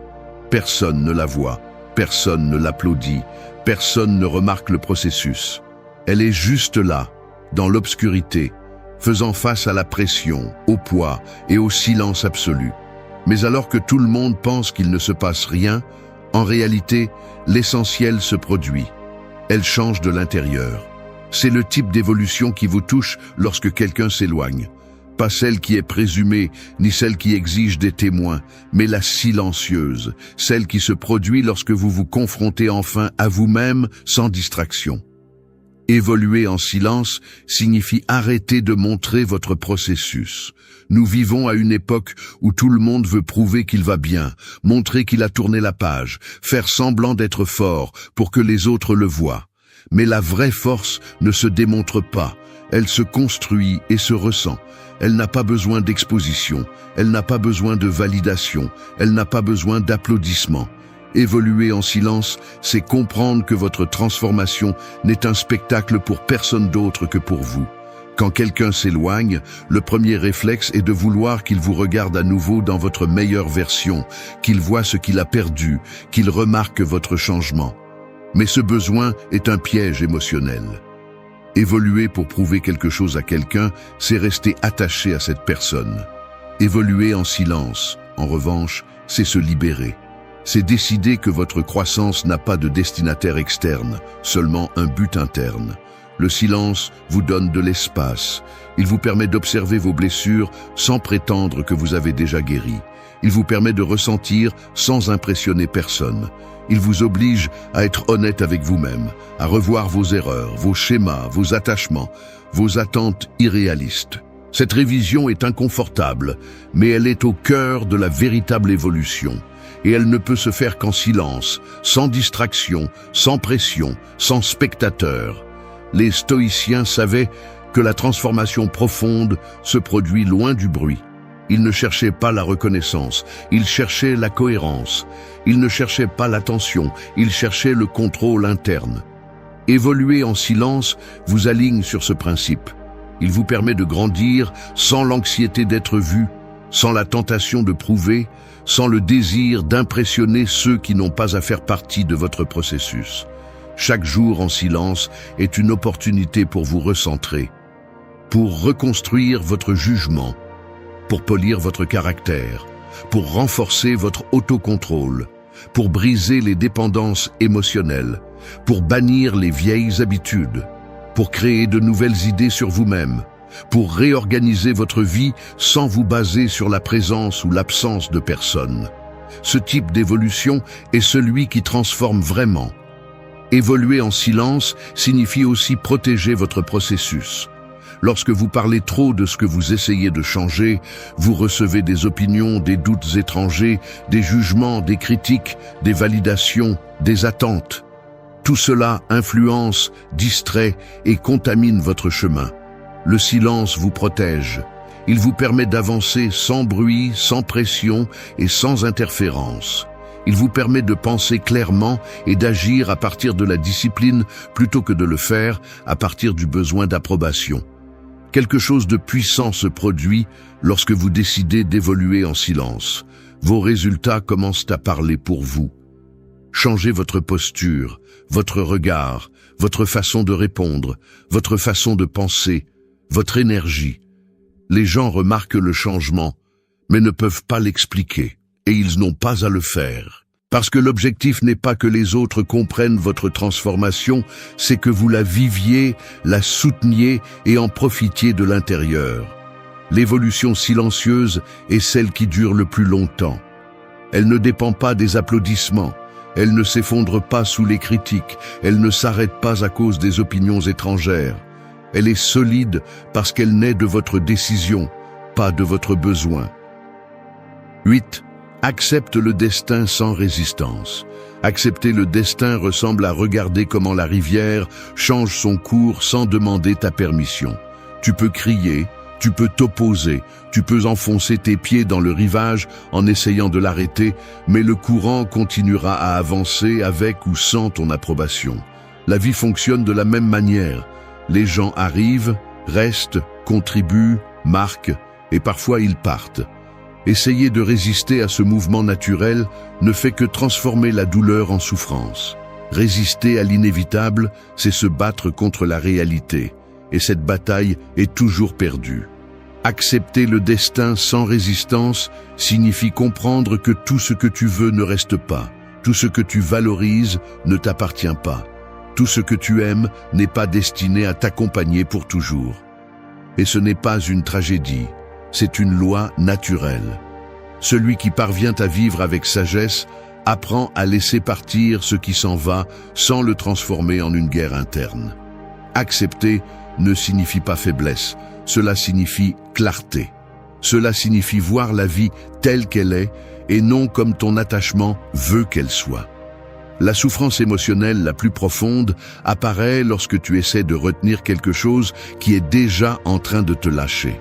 Personne ne la voit, personne ne l'applaudit, personne ne remarque le processus. Elle est juste là, dans l'obscurité, faisant face à la pression, au poids et au silence absolu. Mais alors que tout le monde pense qu'il ne se passe rien, en réalité, l'essentiel se produit. Elle change de l'intérieur. C'est le type d'évolution qui vous touche lorsque quelqu'un s'éloigne. Pas celle qui est présumée, ni celle qui exige des témoins, mais la silencieuse, celle qui se produit lorsque vous vous confrontez enfin à vous-même sans distraction. Évoluer en silence signifie arrêter de montrer votre processus. Nous vivons à une époque où tout le monde veut prouver qu'il va bien, montrer qu'il a tourné la page, faire semblant d'être fort pour que les autres le voient. Mais la vraie force ne se démontre pas, elle se construit et se ressent. Elle n'a pas besoin d'exposition, elle n'a pas besoin de validation, elle n'a pas besoin d'applaudissements. Évoluer en silence, c'est comprendre que votre transformation n'est un spectacle pour personne d'autre que pour vous. Quand quelqu'un s'éloigne, le premier réflexe est de vouloir qu'il vous regarde à nouveau dans votre meilleure version, qu'il voit ce qu'il a perdu, qu'il remarque votre changement. Mais ce besoin est un piège émotionnel. Évoluer pour prouver quelque chose à quelqu'un, c'est rester attaché à cette personne. Évoluer en silence, en revanche, c'est se libérer. C'est décider que votre croissance n'a pas de destinataire externe, seulement un but interne. Le silence vous donne de l'espace. Il vous permet d'observer vos blessures sans prétendre que vous avez déjà guéri. Il vous permet de ressentir sans impressionner personne. Il vous oblige à être honnête avec vous-même, à revoir vos erreurs, vos schémas, vos attachements, vos attentes irréalistes. Cette révision est inconfortable, mais elle est au cœur de la véritable évolution. Et elle ne peut se faire qu'en silence, sans distraction, sans pression, sans spectateur. Les stoïciens savaient que la transformation profonde se produit loin du bruit. Ils ne cherchaient pas la reconnaissance, ils cherchaient la cohérence. Ils ne cherchaient pas l'attention, ils cherchaient le contrôle interne. Évoluer en silence vous aligne sur ce principe. Il vous permet de grandir sans l'anxiété d'être vu, sans la tentation de prouver, sans le désir d'impressionner ceux qui n'ont pas à faire partie de votre processus. Chaque jour en silence est une opportunité pour vous recentrer, pour reconstruire votre jugement, pour polir votre caractère, pour renforcer votre autocontrôle, pour briser les dépendances émotionnelles, pour bannir les vieilles habitudes, pour créer de nouvelles idées sur vous-même, pour réorganiser votre vie sans vous baser sur la présence ou l'absence de personnes. Ce type d'évolution est celui qui transforme vraiment. Évoluer en silence signifie aussi protéger votre processus. Lorsque vous parlez trop de ce que vous essayez de changer, vous recevez des opinions, des doutes étrangers, des jugements, des critiques, des validations, des attentes. Tout cela influence, distrait et contamine votre chemin. Le silence vous protège. Il vous permet d'avancer sans bruit, sans pression et sans interférence. Il vous permet de penser clairement et d'agir à partir de la discipline plutôt que de le faire à partir du besoin d'approbation. Quelque chose de puissant se produit lorsque vous décidez d'évoluer en silence. Vos résultats commencent à parler pour vous. Changez votre posture, votre regard, votre façon de répondre, votre façon de penser, votre énergie. Les gens remarquent le changement, mais ne peuvent pas l'expliquer, et ils n'ont pas à le faire. Parce que l'objectif n'est pas que les autres comprennent votre transformation, c'est que vous la viviez, la souteniez et en profitiez de l'intérieur. L'évolution silencieuse est celle qui dure le plus longtemps. Elle ne dépend pas des applaudissements. Elle ne s'effondre pas sous les critiques. Elle ne s'arrête pas à cause des opinions étrangères. Elle est solide parce qu'elle naît de votre décision, pas de votre besoin. 8. Accepte le destin sans résistance. Accepter le destin ressemble à regarder comment la rivière change son cours sans demander ta permission. Tu peux crier, tu peux t'opposer, tu peux enfoncer tes pieds dans le rivage en essayant de l'arrêter, mais le courant continuera à avancer avec ou sans ton approbation. La vie fonctionne de la même manière. Les gens arrivent, restent, contribuent, marquent, et parfois ils partent. Essayer de résister à ce mouvement naturel ne fait que transformer la douleur en souffrance. Résister à l'inévitable, c'est se battre contre la réalité, et cette bataille est toujours perdue. Accepter le destin sans résistance signifie comprendre que tout ce que tu veux ne reste pas, tout ce que tu valorises ne t'appartient pas, tout ce que tu aimes n'est pas destiné à t'accompagner pour toujours. Et ce n'est pas une tragédie. C'est une loi naturelle. Celui qui parvient à vivre avec sagesse apprend à laisser partir ce qui s'en va sans le transformer en une guerre interne. Accepter ne signifie pas faiblesse, cela signifie clarté. Cela signifie voir la vie telle qu'elle est et non comme ton attachement veut qu'elle soit. La souffrance émotionnelle la plus profonde apparaît lorsque tu essaies de retenir quelque chose qui est déjà en train de te lâcher.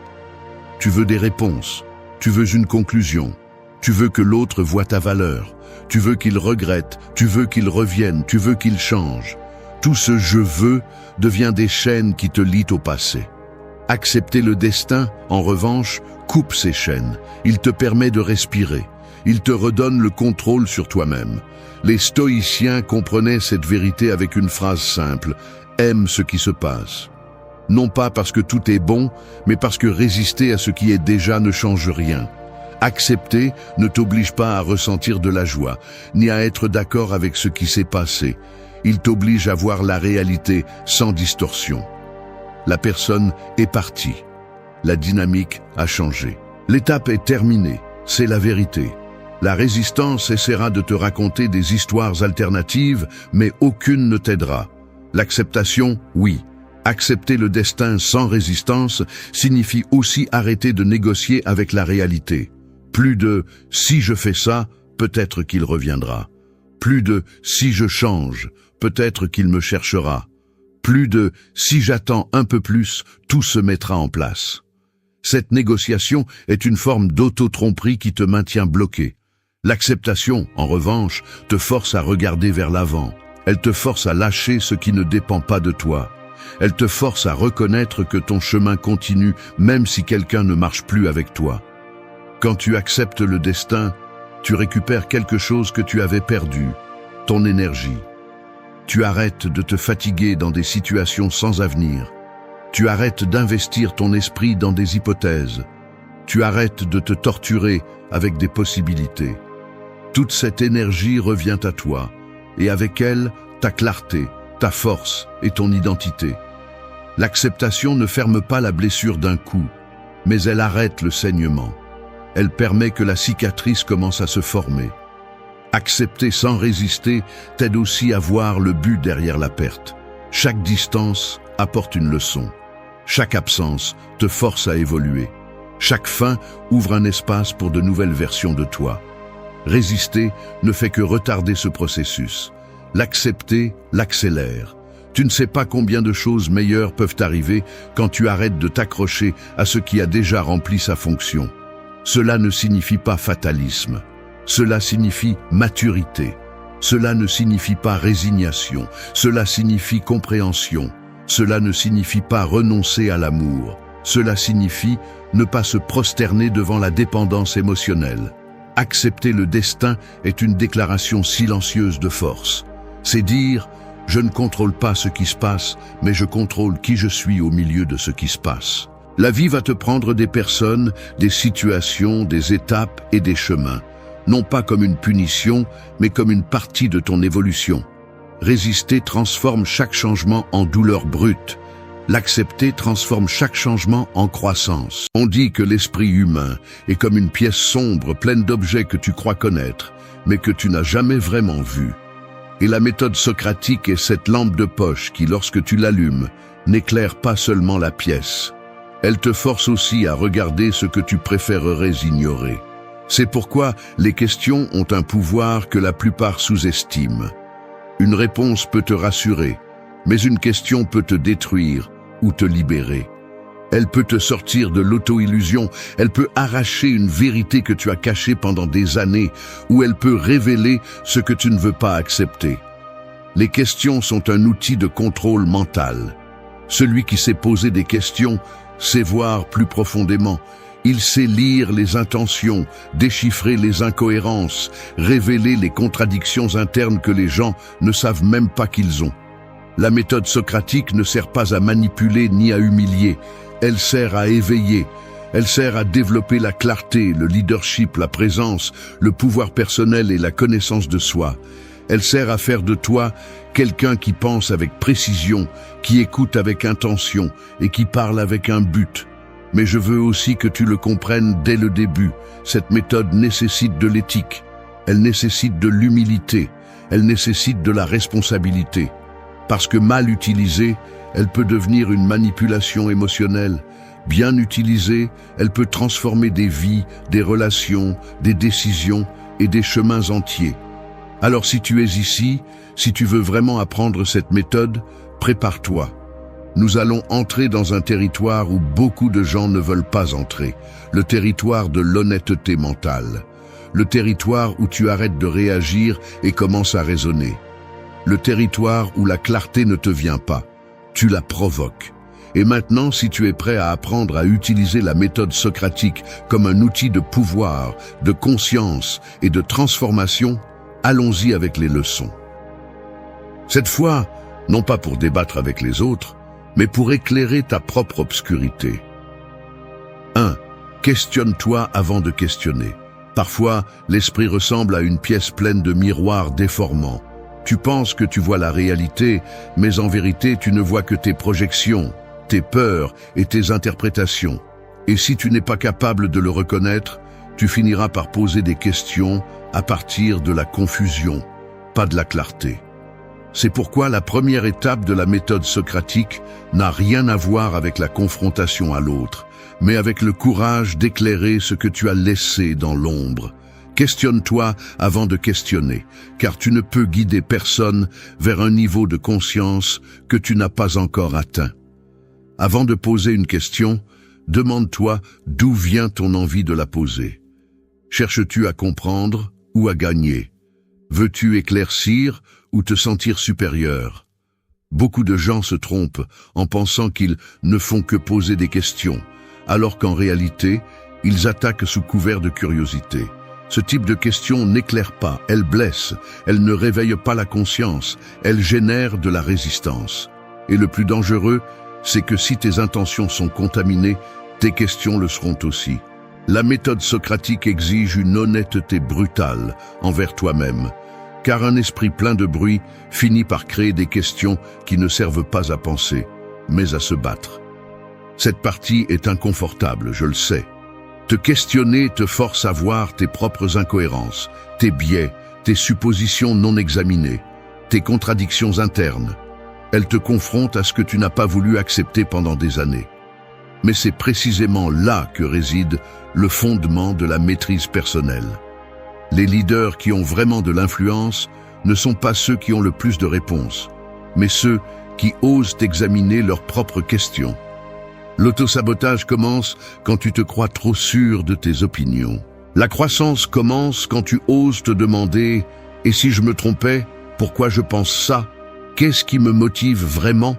Tu veux des réponses, tu veux une conclusion, tu veux que l'autre voie ta valeur, tu veux qu'il regrette, tu veux qu'il revienne, tu veux qu'il change. Tout ce « je veux » devient des chaînes qui te lient au passé. Accepter le destin, en revanche, coupe ces chaînes. Il te permet de respirer. Il te redonne le contrôle sur toi-même. Les stoïciens comprenaient cette vérité avec une phrase simple « aime ce qui se passe ». Non pas parce que tout est bon, mais parce que résister à ce qui est déjà ne change rien. Accepter ne t'oblige pas à ressentir de la joie, ni à être d'accord avec ce qui s'est passé. Il t'oblige à voir la réalité sans distorsion. La personne est partie. La dynamique a changé. L'étape est terminée, c'est la vérité. La résistance essaiera de te raconter des histoires alternatives, mais aucune ne t'aidera. L'acceptation, oui. Accepter le destin sans résistance signifie aussi arrêter de négocier avec la réalité. Plus de « si je fais ça, peut-être qu'il reviendra ». Plus de « si je change, peut-être qu'il me cherchera ». Plus de « si j'attends un peu plus, tout se mettra en place ». Cette négociation est une forme d'auto-tromperie qui te maintient bloqué. L'acceptation, en revanche, te force à regarder vers l'avant. Elle te force à lâcher ce qui ne dépend pas de toi. Elle te force à reconnaître que ton chemin continue même si quelqu'un ne marche plus avec toi. Quand tu acceptes le destin, tu récupères quelque chose que tu avais perdu, ton énergie. Tu arrêtes de te fatiguer dans des situations sans avenir. Tu arrêtes d'investir ton esprit dans des hypothèses. Tu arrêtes de te torturer avec des possibilités. Toute cette énergie revient à toi, et avec elle, ta clarté, ta force et ton identité. L'acceptation ne ferme pas la blessure d'un coup, mais elle arrête le saignement. Elle permet que la cicatrice commence à se former. Accepter sans résister t'aide aussi à voir le but derrière la perte. Chaque distance apporte une leçon. Chaque absence te force à évoluer. Chaque fin ouvre un espace pour de nouvelles versions de toi. Résister ne fait que retarder ce processus. L'accepter l'accélère. Tu ne sais pas combien de choses meilleures peuvent arriver quand tu arrêtes de t'accrocher à ce qui a déjà rempli sa fonction. Cela ne signifie pas fatalisme. Cela signifie maturité. Cela ne signifie pas résignation. Cela signifie compréhension. Cela ne signifie pas renoncer à l'amour. Cela signifie ne pas se prosterner devant la dépendance émotionnelle. Accepter le destin est une déclaration silencieuse de force. C'est dire « Je ne contrôle pas ce qui se passe, mais je contrôle qui je suis au milieu de ce qui se passe ». La vie va te prendre des personnes, des situations, des étapes et des chemins, non pas comme une punition, mais comme une partie de ton évolution. Résister transforme chaque changement en douleur brute. L'accepter transforme chaque changement en croissance. On dit que l'esprit humain est comme une pièce sombre pleine d'objets que tu crois connaître, mais que tu n'as jamais vraiment vus. Et la méthode socratique est cette lampe de poche qui, lorsque tu l'allumes, n'éclaire pas seulement la pièce. Elle te force aussi à regarder ce que tu préférerais ignorer. C'est pourquoi les questions ont un pouvoir que la plupart sous-estiment. Une réponse peut te rassurer, mais une question peut te détruire ou te libérer. Elle peut te sortir de l'auto-illusion, elle peut arracher une vérité que tu as cachée pendant des années, ou elle peut révéler ce que tu ne veux pas accepter. Les questions sont un outil de contrôle mental. Celui qui sait poser des questions sait voir plus profondément. Il sait lire les intentions, déchiffrer les incohérences, révéler les contradictions internes que les gens ne savent même pas qu'ils ont. La méthode socratique ne sert pas à manipuler ni à humilier, elle sert à éveiller, elle sert à développer la clarté, le leadership, la présence, le pouvoir personnel et la connaissance de soi. Elle sert à faire de toi quelqu'un qui pense avec précision, qui écoute avec intention et qui parle avec un but. Mais je veux aussi que tu le comprennes dès le début. Cette méthode nécessite de l'éthique, elle nécessite de l'humilité, elle nécessite de la responsabilité. Parce que mal utilisée, elle peut devenir une manipulation émotionnelle. Bien utilisée, elle peut transformer des vies, des relations, des décisions et des chemins entiers. Alors si tu es ici, si tu veux vraiment apprendre cette méthode, prépare-toi. Nous allons entrer dans un territoire où beaucoup de gens ne veulent pas entrer, le territoire de l'honnêteté mentale, le territoire où tu arrêtes de réagir et commences à raisonner, le territoire où la clarté ne te vient pas, tu la provoques. Et maintenant, si tu es prêt à apprendre à utiliser la méthode socratique comme un outil de pouvoir, de conscience et de transformation, allons-y avec les leçons. Cette fois, non pas pour débattre avec les autres, mais pour éclairer ta propre obscurité. 1. Questionne-toi avant de questionner. Parfois, l'esprit ressemble à une pièce pleine de miroirs déformants. Tu penses que tu vois la réalité, mais en vérité, tu ne vois que tes projections, tes peurs et tes interprétations. Et si tu n'es pas capable de le reconnaître, tu finiras par poser des questions à partir de la confusion, pas de la clarté. C'est pourquoi la première étape de la méthode socratique n'a rien à voir avec la confrontation à l'autre, mais avec le courage d'éclairer ce que tu as laissé dans l'ombre. Questionne-toi avant de questionner, car tu ne peux guider personne vers un niveau de conscience que tu n'as pas encore atteint. Avant de poser une question, demande-toi d'où vient ton envie de la poser. Cherches-tu à comprendre ou à gagner? Veux-tu éclaircir ou te sentir supérieur? Beaucoup de gens se trompent en pensant qu'ils ne font que poser des questions, alors qu'en réalité, ils attaquent sous couvert de curiosité. Ce type de question n'éclaire pas, elle blesse, elle ne réveille pas la conscience, elle génère de la résistance. Et le plus dangereux, c'est que si tes intentions sont contaminées, tes questions le seront aussi. La méthode socratique exige une honnêteté brutale envers toi-même, car un esprit plein de bruit finit par créer des questions qui ne servent pas à penser, mais à se battre. Cette partie est inconfortable, je le sais. Te questionner te force à voir tes propres incohérences, tes biais, tes suppositions non examinées, tes contradictions internes. Elle te confronte à ce que tu n'as pas voulu accepter pendant des années. Mais c'est précisément là que réside le fondement de la maîtrise personnelle. Les leaders qui ont vraiment de l'influence ne sont pas ceux qui ont le plus de réponses, mais ceux qui osent examiner leurs propres questions. L'autosabotage commence quand tu te crois trop sûr de tes opinions. La croissance commence quand tu oses te demander « Et si je me trompais, pourquoi je pense ça? Qu'est-ce qui me motive vraiment ?»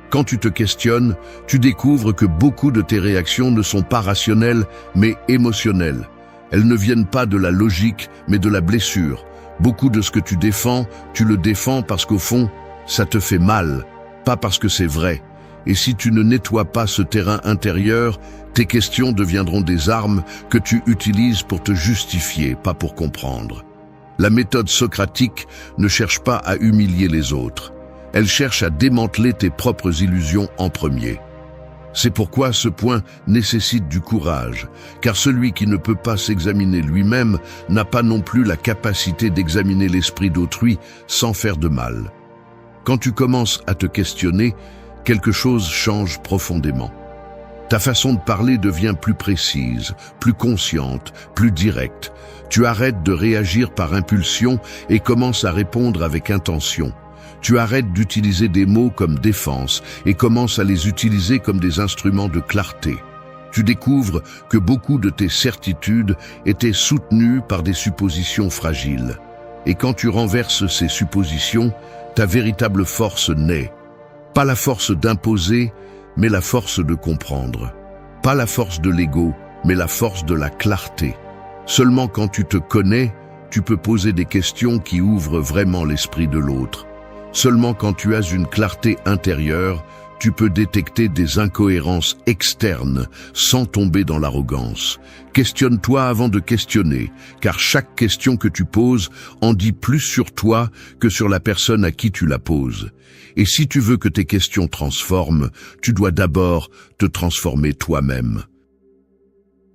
Quand tu te questionnes, tu découvres que beaucoup de tes réactions ne sont pas rationnelles, mais émotionnelles. Elles ne viennent pas de la logique, mais de la blessure. Beaucoup de ce que tu défends, tu le défends parce qu'au fond, ça te fait mal, pas parce que c'est vrai. Et si tu ne nettoies pas ce terrain intérieur, tes questions deviendront des armes que tu utilises pour te justifier, pas pour comprendre. La méthode socratique ne cherche pas à humilier les autres. Elle cherche à démanteler tes propres illusions en premier. C'est pourquoi ce point nécessite du courage, car celui qui ne peut pas s'examiner lui-même n'a pas non plus la capacité d'examiner l'esprit d'autrui sans faire de mal. Quand tu commences à te questionner, quelque chose change profondément. Ta façon de parler devient plus précise, plus consciente, plus directe. Tu arrêtes de réagir par impulsion et commences à répondre avec intention. Tu arrêtes d'utiliser des mots comme défense et commences à les utiliser comme des instruments de clarté. Tu découvres que beaucoup de tes certitudes étaient soutenues par des suppositions fragiles. Et quand tu renverses ces suppositions, ta véritable force naît. Pas la force d'imposer, mais la force de comprendre. Pas la force de l'ego, mais la force de la clarté. Seulement quand tu te connais, tu peux poser des questions qui ouvrent vraiment l'esprit de l'autre. Seulement quand tu as une clarté intérieure, tu peux détecter des incohérences externes sans tomber dans l'arrogance. Questionne-toi avant de questionner, car chaque question que tu poses en dit plus sur toi que sur la personne à qui tu la poses. Et si tu veux que tes questions transforment, tu dois d'abord te transformer toi-même.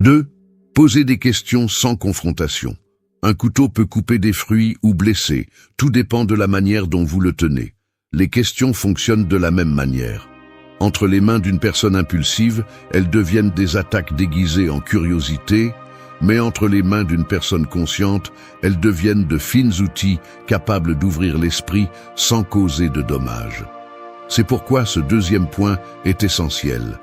2. Poser des questions sans confrontation. Un couteau peut couper des fruits ou blesser, tout dépend de la manière dont vous le tenez. Les questions fonctionnent de la même manière. Entre les mains d'une personne impulsive, elles deviennent des attaques déguisées en curiosité, mais entre les mains d'une personne consciente, elles deviennent de fines outils capables d'ouvrir l'esprit sans causer de dommages. C'est pourquoi ce deuxième point est essentiel.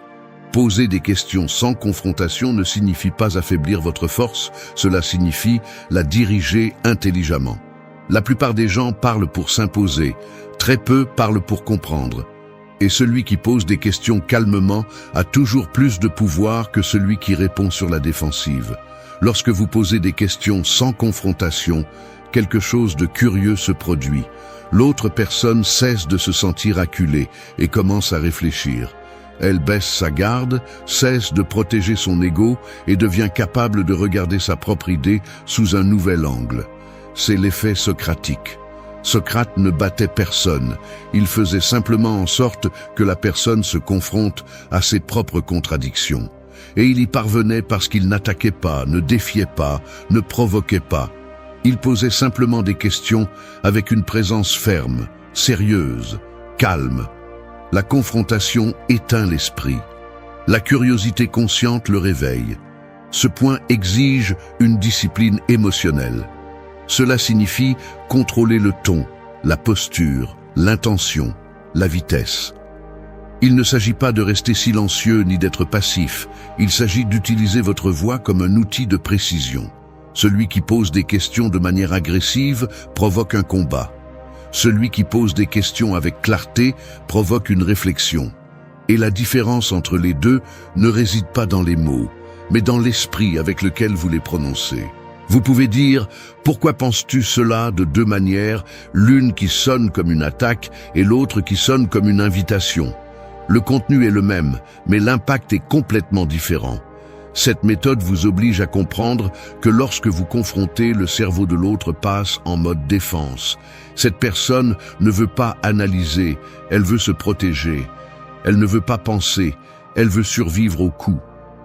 Poser des questions sans confrontation ne signifie pas affaiblir votre force, cela signifie la diriger intelligemment. La plupart des gens parlent pour s'imposer, très peu parlent pour comprendre. Et celui qui pose des questions calmement a toujours plus de pouvoir que celui qui répond sur la défensive. Lorsque vous posez des questions sans confrontation, quelque chose de curieux se produit. L'autre personne cesse de se sentir acculée et commence à réfléchir. Elle baisse sa garde, cesse de protéger son ego et devient capable de regarder sa propre idée sous un nouvel angle. C'est l'effet socratique. Socrate ne battait personne, il faisait simplement en sorte que la personne se confronte à ses propres contradictions. Et il y parvenait parce qu'il n'attaquait pas, ne défiait pas, ne provoquait pas. Il posait simplement des questions avec une présence ferme, sérieuse, calme. La confrontation éteint l'esprit. La curiosité consciente le réveille. Ce point exige une discipline émotionnelle. Cela signifie contrôler le ton, la posture, l'intention, la vitesse. Il ne s'agit pas de rester silencieux ni d'être passif. Il s'agit d'utiliser votre voix comme un outil de précision. Celui qui pose des questions de manière agressive provoque un combat. Celui qui pose des questions avec clarté provoque une réflexion. Et la différence entre les deux ne réside pas dans les mots, mais dans l'esprit avec lequel vous les prononcez. Vous pouvez dire « Pourquoi penses-tu cela » de deux manières, l'une qui sonne comme une attaque et l'autre qui sonne comme une invitation. Le contenu est le même, mais l'impact est complètement différent. Cette méthode vous oblige à comprendre que lorsque vous confrontez, le cerveau de l'autre passe en mode défense. Cette personne ne veut pas analyser, elle veut se protéger. Elle ne veut pas penser, elle veut survivre au coup.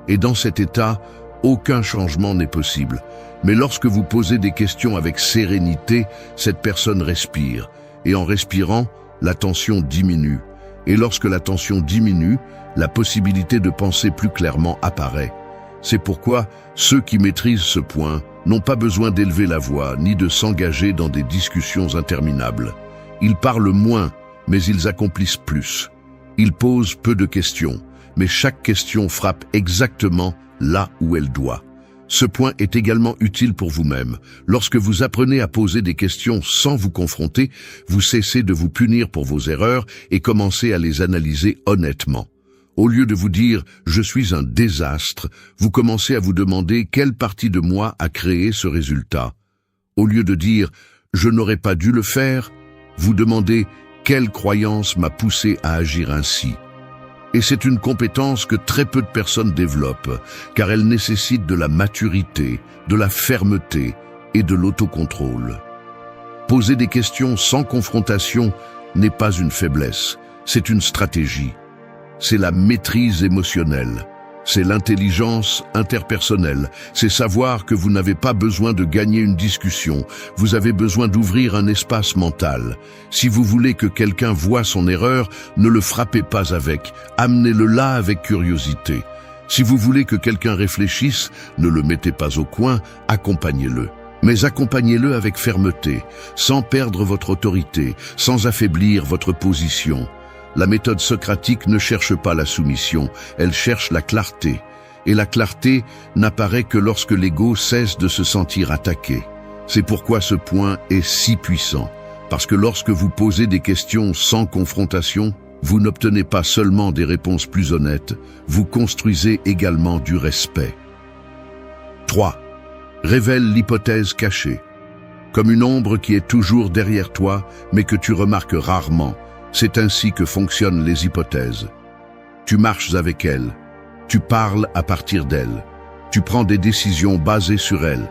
Et dans cet état, aucun changement n'est possible. Mais lorsque vous posez des questions avec sérénité, cette personne respire. Et en respirant, la tension diminue. Et lorsque la tension diminue, la possibilité de penser plus clairement apparaît. C'est pourquoi ceux qui maîtrisent ce point n'ont pas besoin d'élever la voix ni de s'engager dans des discussions interminables. Ils parlent moins, mais ils accomplissent plus. Ils posent peu de questions, mais chaque question frappe exactement là où elle doit. Ce point est également utile pour vous-même. Lorsque vous apprenez à poser des questions sans vous confronter, vous cessez de vous punir pour vos erreurs et commencez à les analyser honnêtement. Au lieu de vous dire « je suis un désastre », vous commencez à vous demander quelle partie de moi a créé ce résultat. Au lieu de dire « je n'aurais pas dû le faire », vous demandez « quelle croyance m'a poussé à agir ainsi ». Et c'est une compétence que très peu de personnes développent, car elle nécessite de la maturité, de la fermeté et de l'autocontrôle. Poser des questions sans confrontation n'est pas une faiblesse, c'est une stratégie. C'est la maîtrise émotionnelle. C'est l'intelligence interpersonnelle. C'est savoir que vous n'avez pas besoin de gagner une discussion. Vous avez besoin d'ouvrir un espace mental. Si vous voulez que quelqu'un voie son erreur, ne le frappez pas avec. Amenez-le là avec curiosité. Si vous voulez que quelqu'un réfléchisse, ne le mettez pas au coin, accompagnez-le. Mais accompagnez-le avec fermeté, sans perdre votre autorité, sans affaiblir votre position. La méthode socratique ne cherche pas la soumission, elle cherche la clarté. Et la clarté n'apparaît que lorsque l'ego cesse de se sentir attaqué. C'est pourquoi ce point est si puissant. Parce que lorsque vous posez des questions sans confrontation, vous n'obtenez pas seulement des réponses plus honnêtes, vous construisez également du respect. 3. Révèle l'hypothèse cachée. Comme une ombre qui est toujours derrière toi, mais que tu remarques rarement. C'est ainsi que fonctionnent les hypothèses. Tu marches avec elles, tu parles à partir d'elles, tu prends des décisions basées sur elles,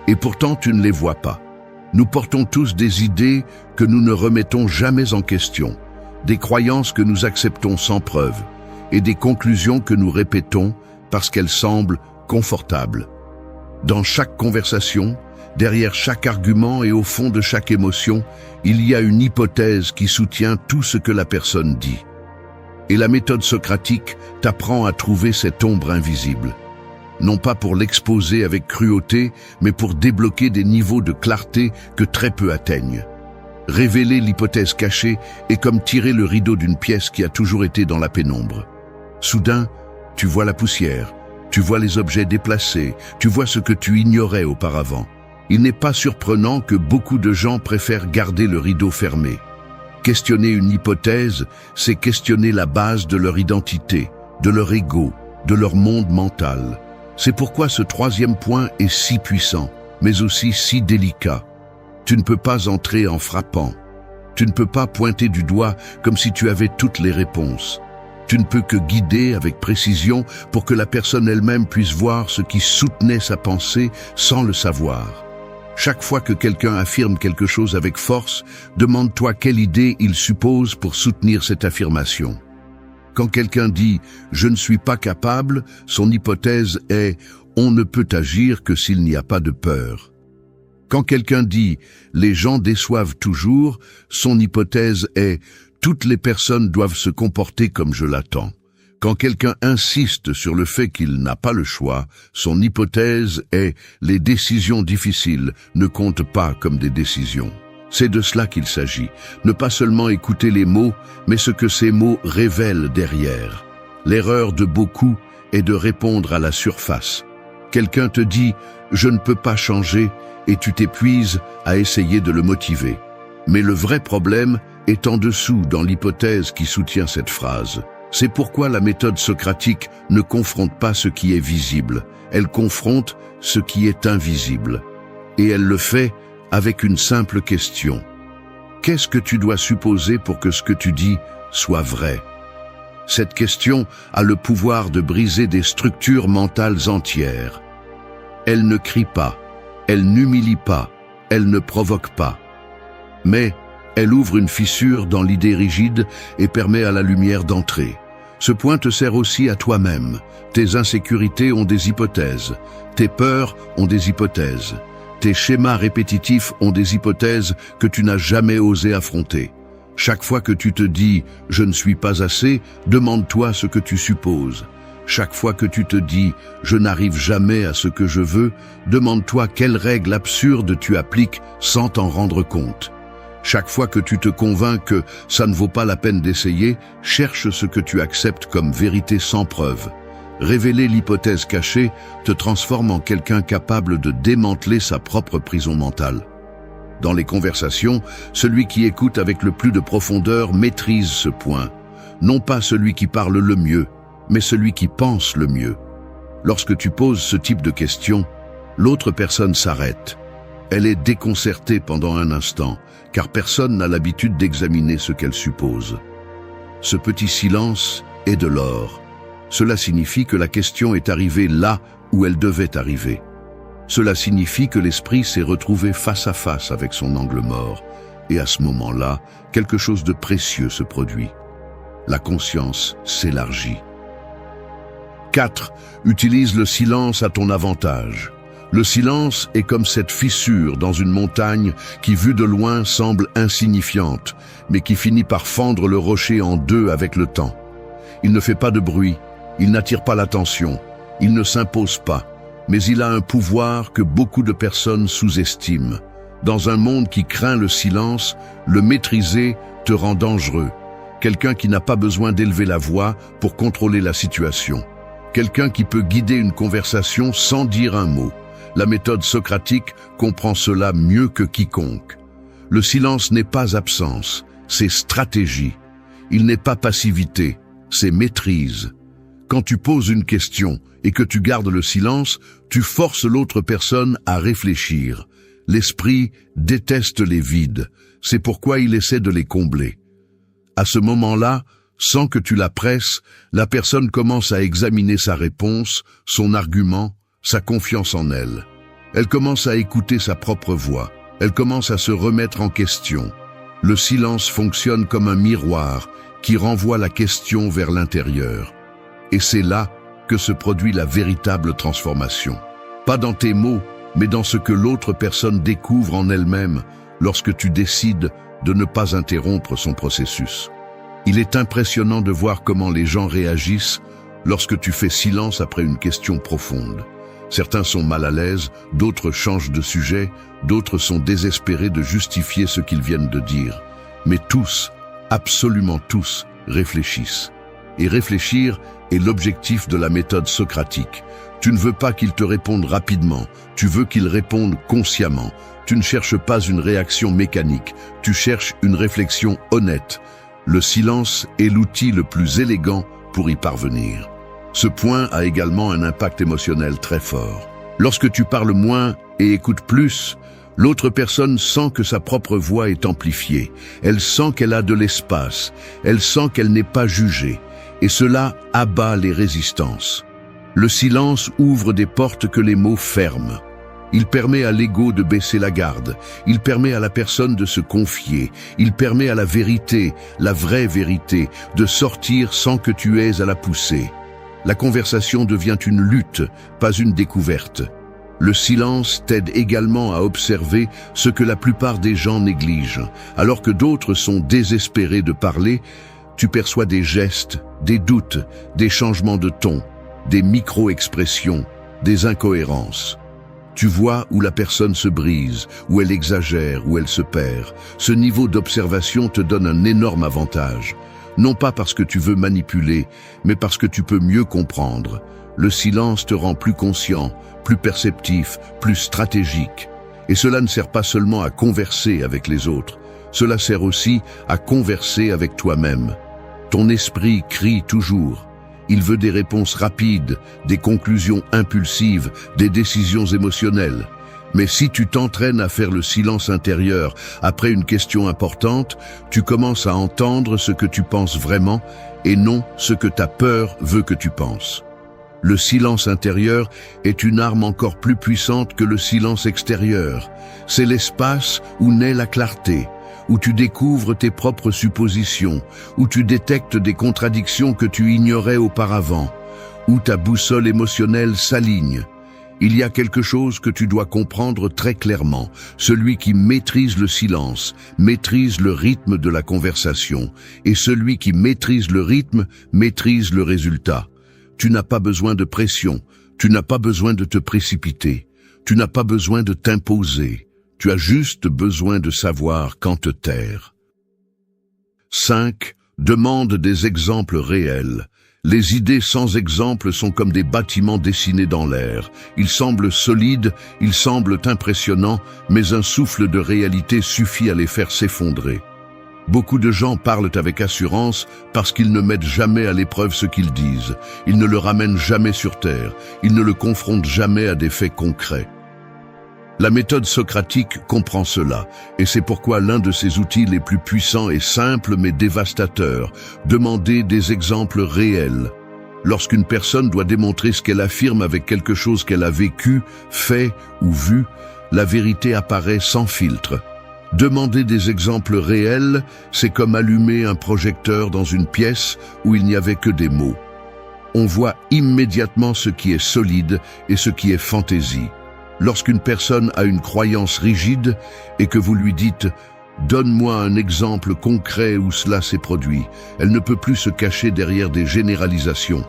et pourtant tu ne les vois pas. Nous portons tous des idées que nous ne remettons jamais en question, des croyances que nous acceptons sans preuve, et des conclusions que nous répétons parce qu'elles semblent confortables. Dans chaque conversation, derrière chaque argument et au fond de chaque émotion, il y a une hypothèse qui soutient tout ce que la personne dit. Et la méthode socratique t'apprend à trouver cette ombre invisible. Non pas pour l'exposer avec cruauté, mais pour débloquer des niveaux de clarté que très peu atteignent. Révéler l'hypothèse cachée est comme tirer le rideau d'une pièce qui a toujours été dans la pénombre. Soudain, tu vois la poussière, tu vois les objets déplacés, tu vois ce que tu ignorais auparavant. Il n'est pas surprenant que beaucoup de gens préfèrent garder le rideau fermé. Questionner une hypothèse, c'est questionner la base de leur identité, de leur ego, de leur monde mental. C'est pourquoi ce troisième point est si puissant, mais aussi si délicat. Tu ne peux pas entrer en frappant. Tu ne peux pas pointer du doigt comme si tu avais toutes les réponses. Tu ne peux que guider avec précision pour que la personne elle-même puisse voir ce qui soutenait sa pensée sans le savoir. Chaque fois que quelqu'un affirme quelque chose avec force, demande-toi quelle idée il suppose pour soutenir cette affirmation. Quand quelqu'un dit « je ne suis pas capable », son hypothèse est « on ne peut agir que s'il n'y a pas de peur ». Quand quelqu'un dit « les gens déçoivent toujours », son hypothèse est « toutes les personnes doivent se comporter comme je l'attends ». Quand quelqu'un insiste sur le fait qu'il n'a pas le choix, son hypothèse est « les décisions difficiles ne comptent pas comme des décisions ». C'est de cela qu'il s'agit, ne pas seulement écouter les mots, mais ce que ces mots révèlent derrière. L'erreur de beaucoup est de répondre à la surface. Quelqu'un te dit « je ne peux pas changer » et tu t'épuises à essayer de le motiver. Mais le vrai problème est en dessous dans l'hypothèse qui soutient cette phrase. C'est pourquoi la méthode socratique ne confronte pas ce qui est visible, elle confronte ce qui est invisible. Et elle le fait avec une simple question. Qu'est-ce que tu dois supposer pour que ce que tu dis soit vrai? Cette question a le pouvoir de briser des structures mentales entières. Elle ne crie pas, elle n'humilie pas, elle ne provoque pas. Mais elle ouvre une fissure dans l'idée rigide et permet à la lumière d'entrer. Ce point te sert aussi à toi-même. Tes insécurités ont des hypothèses. Tes peurs ont des hypothèses. Tes schémas répétitifs ont des hypothèses que tu n'as jamais osé affronter. Chaque fois que tu te dis « je ne suis pas assez », demande-toi ce que tu supposes. Chaque fois que tu te dis « je n'arrive jamais à ce que je veux », demande-toi quelles règles absurdes tu appliques sans t'en rendre compte. Chaque fois que tu te convaincs que ça ne vaut pas la peine d'essayer, cherche ce que tu acceptes comme vérité sans preuve. Révéler l'hypothèse cachée te transforme en quelqu'un capable de démanteler sa propre prison mentale. Dans les conversations, celui qui écoute avec le plus de profondeur maîtrise ce point. Non pas celui qui parle le mieux, mais celui qui pense le mieux. Lorsque tu poses ce type de questions, l'autre personne s'arrête. Elle est déconcertée pendant un instant, car personne n'a l'habitude d'examiner ce qu'elle suppose. Ce petit silence est de l'or. Cela signifie que la question est arrivée là où elle devait arriver. Cela signifie que l'esprit s'est retrouvé face à face avec son angle mort. Et à ce moment-là, quelque chose de précieux se produit. La conscience s'élargit. 4. Utilise le silence à ton avantage. Le silence est comme cette fissure dans une montagne qui, vue de loin, semble insignifiante, mais qui finit par fendre le rocher en deux avec le temps. Il ne fait pas de bruit, il n'attire pas l'attention, il ne s'impose pas, mais il a un pouvoir que beaucoup de personnes sous-estiment. Dans un monde qui craint le silence, le maîtriser te rend dangereux. Quelqu'un qui n'a pas besoin d'élever la voix pour contrôler la situation. Quelqu'un qui peut guider une conversation sans dire un mot. La méthode socratique comprend cela mieux que quiconque. Le silence n'est pas absence, c'est stratégie. Il n'est pas passivité, c'est maîtrise. Quand tu poses une question et que tu gardes le silence, tu forces l'autre personne à réfléchir. L'esprit déteste les vides, c'est pourquoi il essaie de les combler. À ce moment-là, sans que tu la presses, la personne commence à examiner sa réponse, son argument, sa confiance en elle. Elle commence à écouter sa propre voix. Elle commence à se remettre en question. Le silence fonctionne comme un miroir qui renvoie la question vers l'intérieur. Et c'est là que se produit la véritable transformation. Pas dans tes mots, mais dans ce que l'autre personne découvre en elle-même lorsque tu décides de ne pas interrompre son processus. Il est impressionnant de voir comment les gens réagissent lorsque tu fais silence après une question profonde. Certains sont mal à l'aise, d'autres changent de sujet, d'autres sont désespérés de justifier ce qu'ils viennent de dire. Mais tous, absolument tous, réfléchissent. Et réfléchir est l'objectif de la méthode socratique. Tu ne veux pas qu'ils te répondent rapidement, tu veux qu'ils répondent consciemment. Tu ne cherches pas une réaction mécanique, tu cherches une réflexion honnête. Le silence est l'outil le plus élégant pour y parvenir. Ce point a également un impact émotionnel très fort. Lorsque tu parles moins et écoutes plus, l'autre personne sent que sa propre voix est amplifiée. Elle sent qu'elle a de l'espace. Elle sent qu'elle n'est pas jugée. Et cela abat les résistances. Le silence ouvre des portes que les mots ferment. Il permet à l'ego de baisser la garde. Il permet à la personne de se confier. Il permet à la vérité, la vraie vérité, de sortir sans que tu aies à la pousser. La conversation devient une lutte, pas une découverte. Le silence t'aide également à observer ce que la plupart des gens négligent. Alors que d'autres sont désespérés de parler, tu perçois des gestes, des doutes, des changements de ton, des micro-expressions, des incohérences. Tu vois où la personne se brise, où elle exagère, où elle se perd. Ce niveau d'observation te donne un énorme avantage. Non pas parce que tu veux manipuler, mais parce que tu peux mieux comprendre. Le silence te rend plus conscient, plus perceptif, plus stratégique. Et cela ne sert pas seulement à converser avec les autres, cela sert aussi à converser avec toi-même. Ton esprit crie toujours. Il veut des réponses rapides, des conclusions impulsives, des décisions émotionnelles. Mais si tu t'entraînes à faire le silence intérieur après une question importante, tu commences à entendre ce que tu penses vraiment et non ce que ta peur veut que tu penses. Le silence intérieur est une arme encore plus puissante que le silence extérieur. C'est l'espace où naît la clarté, où tu découvres tes propres suppositions, où tu détectes des contradictions que tu ignorais auparavant, où ta boussole émotionnelle s'aligne. Il y a quelque chose que tu dois comprendre très clairement. Celui qui maîtrise le silence, maîtrise le rythme de la conversation. Et celui qui maîtrise le rythme, maîtrise le résultat. Tu n'as pas besoin de pression. Tu n'as pas besoin de te précipiter. Tu n'as pas besoin de t'imposer. Tu as juste besoin de savoir quand te taire. 5. Demande des exemples réels. Les idées sans exemple sont comme des bâtiments dessinés dans l'air. Ils semblent solides, ils semblent impressionnants, mais un souffle de réalité suffit à les faire s'effondrer. Beaucoup de gens parlent avec assurance parce qu'ils ne mettent jamais à l'épreuve ce qu'ils disent. Ils ne le ramènent jamais sur terre. Ils ne le confrontent jamais à des faits concrets. La méthode socratique comprend cela, et c'est pourquoi l'un de ses outils les plus puissants est simple mais dévastateur, demander des exemples réels. Lorsqu'une personne doit démontrer ce qu'elle affirme avec quelque chose qu'elle a vécu, fait ou vu, la vérité apparaît sans filtre. Demander des exemples réels, c'est comme allumer un projecteur dans une pièce où il n'y avait que des mots. On voit immédiatement ce qui est solide et ce qui est fantaisie. Lorsqu'une personne a une croyance rigide et que vous lui dites « Donne-moi un exemple concret où cela s'est produit », elle ne peut plus se cacher derrière des généralisations.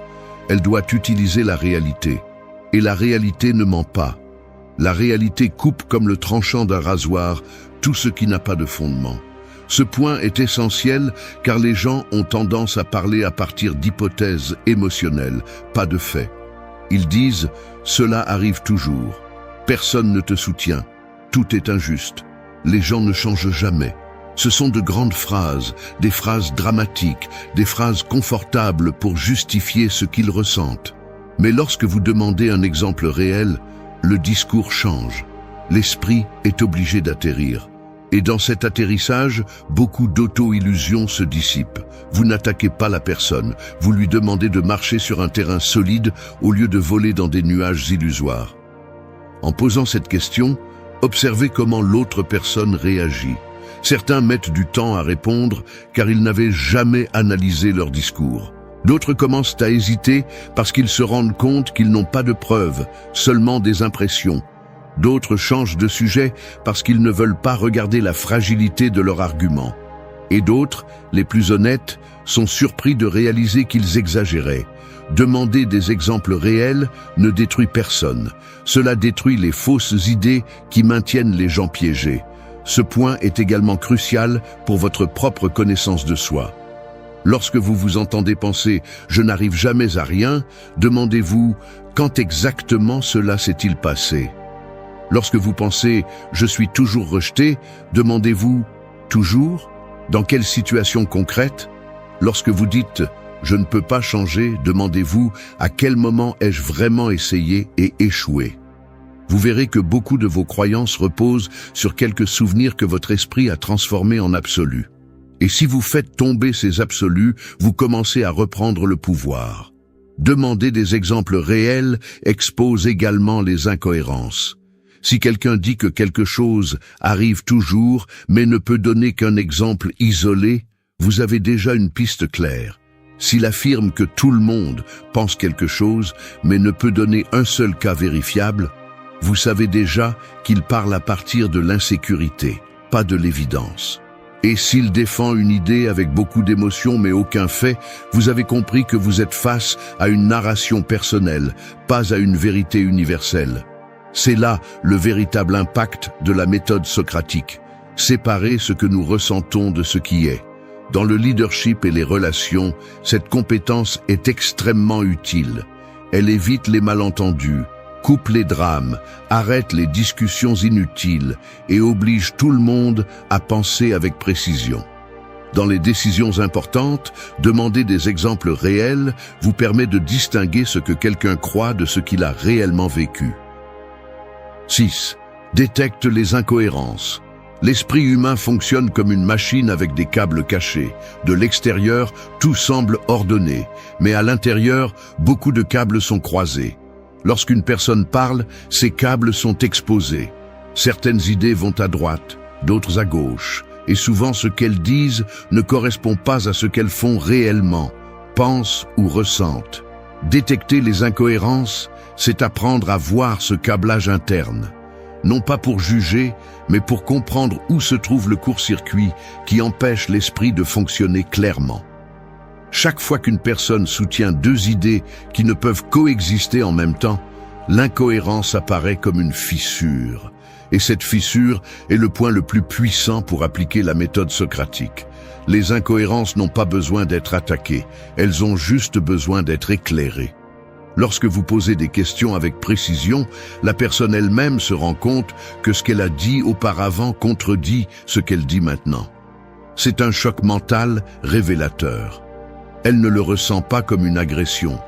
Elle doit utiliser la réalité. Et la réalité ne ment pas. La réalité coupe comme le tranchant d'un rasoir tout ce qui n'a pas de fondement. Ce point est essentiel car les gens ont tendance à parler à partir d'hypothèses émotionnelles, pas de faits. Ils disent « Cela arrive toujours. Personne ne te soutient. Tout est injuste. Les gens ne changent jamais. » Ce sont de grandes phrases, des phrases dramatiques, des phrases confortables pour justifier ce qu'ils ressentent. Mais lorsque vous demandez un exemple réel, le discours change. L'esprit est obligé d'atterrir. Et dans cet atterrissage, beaucoup d'auto-illusions se dissipent. Vous n'attaquez pas la personne, vous lui demandez de marcher sur un terrain solide au lieu de voler dans des nuages illusoires. En posant cette question, observez comment l'autre personne réagit. Certains mettent du temps à répondre car ils n'avaient jamais analysé leur discours. D'autres commencent à hésiter parce qu'ils se rendent compte qu'ils n'ont pas de preuves, seulement des impressions. D'autres changent de sujet parce qu'ils ne veulent pas regarder la fragilité de leur argument. Et d'autres, les plus honnêtes, sont surpris de réaliser qu'ils exagéraient. Demander des exemples réels ne détruit personne. Cela détruit les fausses idées qui maintiennent les gens piégés. Ce point est également crucial pour votre propre connaissance de soi. Lorsque vous vous entendez penser « je n'arrive jamais à rien », demandez-vous « quand exactement cela s'est-il passé ?» Lorsque vous pensez « je suis toujours rejeté », demandez-vous « toujours » ? Dans quelle situation concrète ? Lorsque vous dites « je ne peux pas changer », demandez-vous « à quel moment ai-je vraiment essayé et échoué ?» Vous verrez que beaucoup de vos croyances reposent sur quelques souvenirs que votre esprit a transformés en absolus. Et si vous faites tomber ces absolus, vous commencez à reprendre le pouvoir. Demander des exemples réels expose également les incohérences. Si quelqu'un dit que quelque chose arrive toujours, mais ne peut donner qu'un exemple isolé, vous avez déjà une piste claire. S'il affirme que tout le monde pense quelque chose, mais ne peut donner un seul cas vérifiable, vous savez déjà qu'il parle à partir de l'insécurité, pas de l'évidence. Et s'il défend une idée avec beaucoup d'émotion mais aucun fait, vous avez compris que vous êtes face à une narration personnelle, pas à une vérité universelle. C'est là le véritable impact de la méthode socratique. Séparer ce que nous ressentons de ce qui est. Dans le leadership et les relations, cette compétence est extrêmement utile. Elle évite les malentendus, coupe les drames, arrête les discussions inutiles et oblige tout le monde à penser avec précision. Dans les décisions importantes, demander des exemples réels vous permet de distinguer ce que quelqu'un croit de ce qu'il a réellement vécu. 6. Détecte les incohérences. L'esprit humain fonctionne comme une machine avec des câbles cachés. De l'extérieur, tout semble ordonné, mais à l'intérieur, beaucoup de câbles sont croisés. Lorsqu'une personne parle, ces câbles sont exposés. Certaines idées vont à droite, d'autres à gauche, et souvent ce qu'elles disent ne correspond pas à ce qu'elles font réellement, pensent ou ressentent. Détecter les incohérences, c'est apprendre à voir ce câblage interne. Non pas pour juger, mais pour comprendre où se trouve le court-circuit qui empêche l'esprit de fonctionner clairement. Chaque fois qu'une personne soutient deux idées qui ne peuvent coexister en même temps, l'incohérence apparaît comme une fissure. Et cette fissure est le point le plus puissant pour appliquer la méthode socratique. Les incohérences n'ont pas besoin d'être attaquées, elles ont juste besoin d'être éclairées. Lorsque vous posez des questions avec précision, la personne elle-même se rend compte que ce qu'elle a dit auparavant contredit ce qu'elle dit maintenant. C'est un choc mental révélateur. Elle ne le ressent pas comme une agression,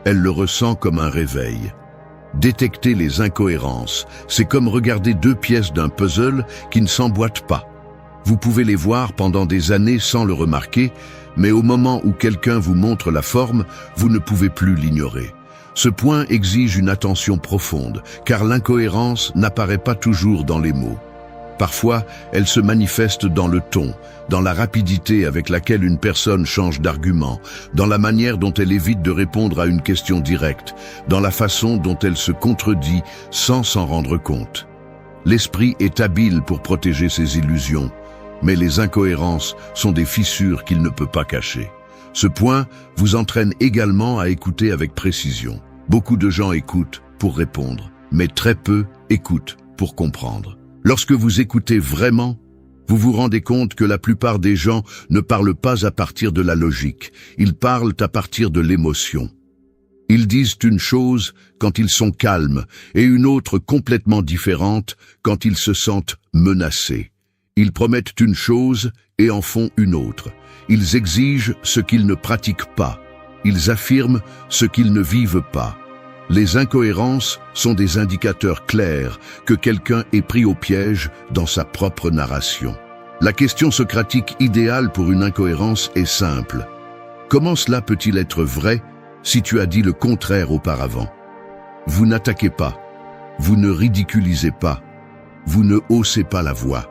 elle le ressent comme un réveil. Détecter les incohérences, c'est comme regarder deux pièces d'un puzzle qui ne s'emboîtent pas. Vous pouvez les voir pendant des années sans le remarquer, mais au moment où quelqu'un vous montre la forme, vous ne pouvez plus l'ignorer. Ce point exige une attention profonde, car l'incohérence n'apparaît pas toujours dans les mots. Parfois, elle se manifeste dans le ton, dans la rapidité avec laquelle une personne change d'argument, dans la manière dont elle évite de répondre à une question directe, dans la façon dont elle se contredit sans s'en rendre compte. L'esprit est habile pour protéger ses illusions, mais les incohérences sont des fissures qu'il ne peut pas cacher. Ce point vous entraîne également à écouter avec précision. Beaucoup de gens écoutent pour répondre, mais très peu écoutent pour comprendre. Lorsque vous écoutez vraiment, vous vous rendez compte que la plupart des gens ne parlent pas à partir de la logique, ils parlent à partir de l'émotion. Ils disent une chose quand ils sont calmes et une autre complètement différente quand ils se sentent menacés. Ils promettent une chose et en font une autre. Ils exigent ce qu'ils ne pratiquent pas. Ils affirment ce qu'ils ne vivent pas. Les incohérences sont des indicateurs clairs que quelqu'un est pris au piège dans sa propre narration. La question socratique idéale pour une incohérence est simple. Comment cela peut-il être vrai si tu as dit le contraire auparavant? Vous n'attaquez pas, vous ne ridiculisez pas, vous ne haussez pas la voix.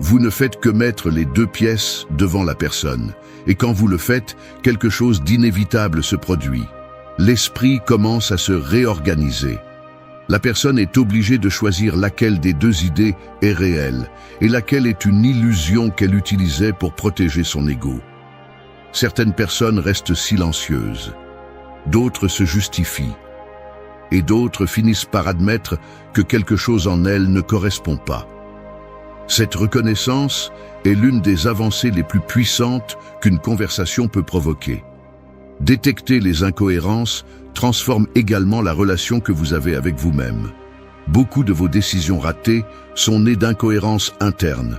Vous ne faites que mettre les deux pièces devant la personne. Et quand vous le faites, quelque chose d'inévitable se produit. L'esprit commence à se réorganiser. La personne est obligée de choisir laquelle des deux idées est réelle et laquelle est une illusion qu'elle utilisait pour protéger son ego. Certaines personnes restent silencieuses, d'autres se justifient, et d'autres finissent par admettre que quelque chose en elles ne correspond pas. Cette reconnaissance est l'une des avancées les plus puissantes qu'une conversation peut provoquer. Détecter les incohérences transforme également la relation que vous avez avec vous-même. Beaucoup de vos décisions ratées sont nées d'incohérences internes.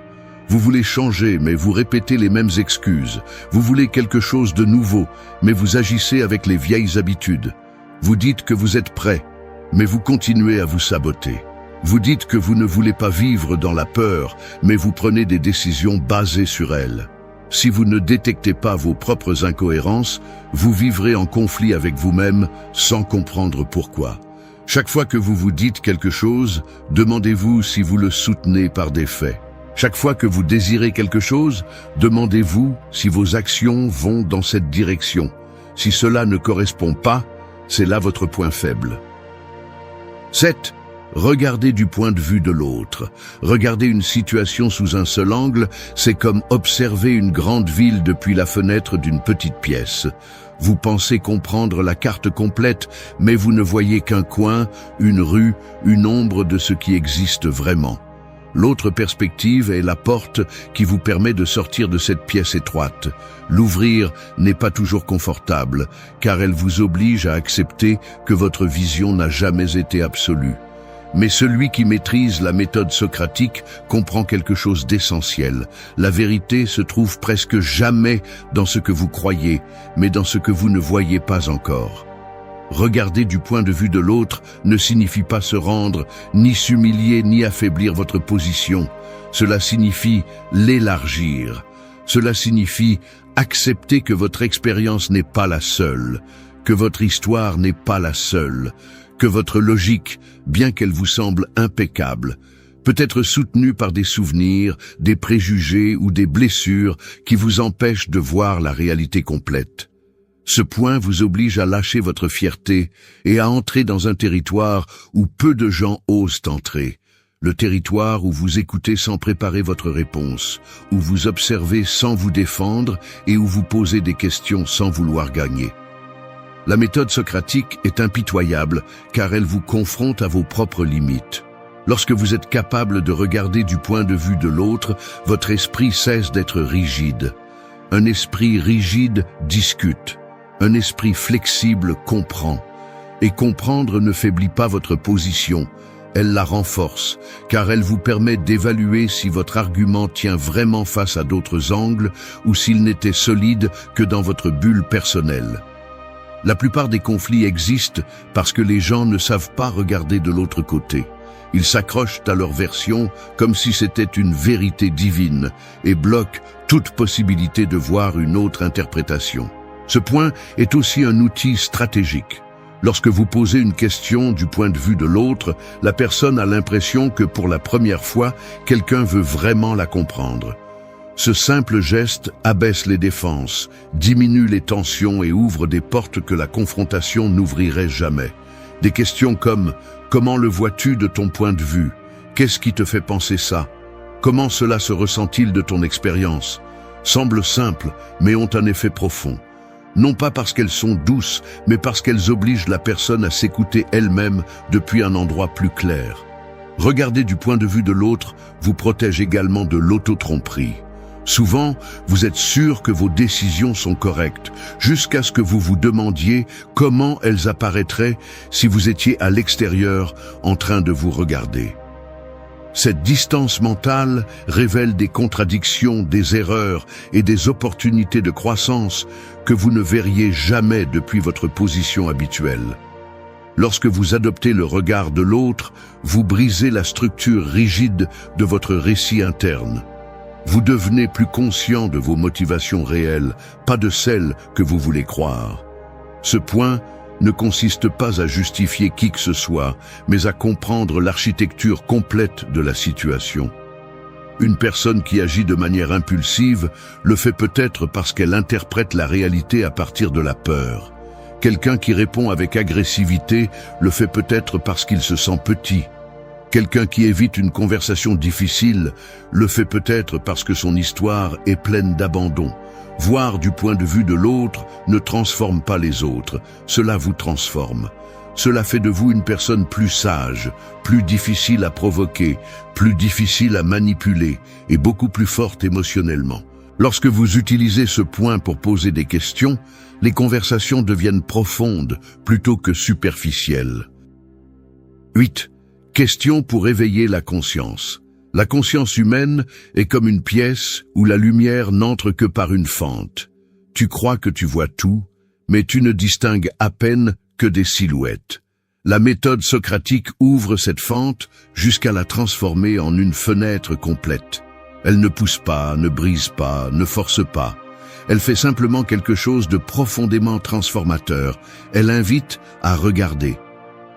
Vous voulez changer, mais vous répétez les mêmes excuses. Vous voulez quelque chose de nouveau, mais vous agissez avec les vieilles habitudes. Vous dites que vous êtes prêt, mais vous continuez à vous saboter. Vous dites que vous ne voulez pas vivre dans la peur, mais vous prenez des décisions basées sur elle. Si vous ne détectez pas vos propres incohérences, vous vivrez en conflit avec vous-même sans comprendre pourquoi. Chaque fois que vous vous dites quelque chose, demandez-vous si vous le soutenez par des faits. Chaque fois que vous désirez quelque chose, demandez-vous si vos actions vont dans cette direction. Si cela ne correspond pas, c'est là votre point faible. 7. Regardez du point de vue de l'autre. Regarder une situation sous un seul angle, c'est comme observer une grande ville depuis la fenêtre d'une petite pièce. Vous pensez comprendre la carte complète, mais vous ne voyez qu'un coin, une rue, une ombre de ce qui existe vraiment. L'autre perspective est la porte qui vous permet de sortir de cette pièce étroite. L'ouvrir n'est pas toujours confortable, car elle vous oblige à accepter que votre vision n'a jamais été absolue. Mais celui qui maîtrise la méthode socratique comprend quelque chose d'essentiel. La vérité se trouve presque jamais dans ce que vous croyez, mais dans ce que vous ne voyez pas encore. Regarder du point de vue de l'autre ne signifie pas se rendre, ni s'humilier, ni affaiblir votre position. Cela signifie l'élargir. Cela signifie accepter que votre expérience n'est pas la seule, que votre histoire n'est pas la seule, que votre logique, bien qu'elle vous semble impeccable, peut être soutenue par des souvenirs, des préjugés ou des blessures qui vous empêchent de voir la réalité complète. Ce point vous oblige à lâcher votre fierté et à entrer dans un territoire où peu de gens osent entrer. Le territoire où vous écoutez sans préparer votre réponse, où vous observez sans vous défendre et où vous posez des questions sans vouloir gagner. La méthode socratique est impitoyable car elle vous confronte à vos propres limites. Lorsque vous êtes capable de regarder du point de vue de l'autre, votre esprit cesse d'être rigide. Un esprit rigide discute. Un esprit flexible comprend. Et comprendre ne faiblit pas votre position. Elle la renforce, car elle vous permet d'évaluer si votre argument tient vraiment face à d'autres angles ou s'il n'était solide que dans votre bulle personnelle. La plupart des conflits existent parce que les gens ne savent pas regarder de l'autre côté. Ils s'accrochent à leur version comme si c'était une vérité divine et bloquent toute possibilité de voir une autre interprétation. Ce point est aussi un outil stratégique. Lorsque vous posez une question du point de vue de l'autre, la personne a l'impression que pour la première fois, quelqu'un veut vraiment la comprendre. Ce simple geste abaisse les défenses, diminue les tensions et ouvre des portes que la confrontation n'ouvrirait jamais. Des questions comme « Comment le vois-tu de ton point de vue ? Qu'est-ce qui te fait penser ça ? Comment cela se ressent-il de ton expérience ?» semblent simples, mais ont un effet profond. Non pas parce qu'elles sont douces, mais parce qu'elles obligent la personne à s'écouter elle-même depuis un endroit plus clair. Regarder du point de vue de l'autre vous protège également de l'auto-tromperie. Souvent, vous êtes sûr que vos décisions sont correctes, jusqu'à ce que vous vous demandiez comment elles apparaîtraient si vous étiez à l'extérieur en train de vous regarder. Cette distance mentale révèle des contradictions, des erreurs et des opportunités de croissance que vous ne verriez jamais depuis votre position habituelle. Lorsque vous adoptez le regard de l'autre, vous brisez la structure rigide de votre récit interne. Vous devenez plus conscient de vos motivations réelles, pas de celles que vous voulez croire. Ce point ne consiste pas à justifier qui que ce soit, mais à comprendre l'architecture complète de la situation. Une personne qui agit de manière impulsive le fait peut-être parce qu'elle interprète la réalité à partir de la peur. Quelqu'un qui répond avec agressivité le fait peut-être parce qu'il se sent petit. Quelqu'un qui évite une conversation difficile le fait peut-être parce que son histoire est pleine d'abandon. Voir du point de vue de l'autre ne transforme pas les autres, cela vous transforme. Cela fait de vous une personne plus sage, plus difficile à provoquer, plus difficile à manipuler et beaucoup plus forte émotionnellement. Lorsque vous utilisez ce point pour poser des questions, les conversations deviennent profondes plutôt que superficielles. 8. Question pour éveiller la conscience. La conscience humaine est comme une pièce où la lumière n'entre que par une fente. Tu crois que tu vois tout, mais tu ne distingues à peine que des silhouettes. La méthode socratique ouvre cette fente jusqu'à la transformer en une fenêtre complète. Elle ne pousse pas, ne brise pas, ne force pas. Elle fait simplement quelque chose de profondément transformateur. Elle invite à regarder.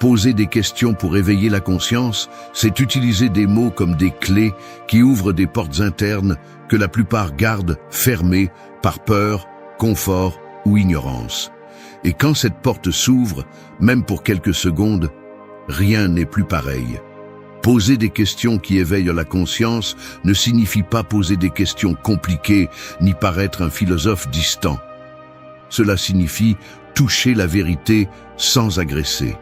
Poser des questions pour éveiller la conscience, c'est utiliser des mots comme des clés qui ouvrent des portes internes que la plupart gardent fermées par peur, confort ou ignorance. Et quand cette porte s'ouvre, même pour quelques secondes, rien n'est plus pareil. Poser des questions qui éveillent la conscience ne signifie pas poser des questions compliquées ni paraître un philosophe distant. Cela signifie toucher la vérité sans agresser.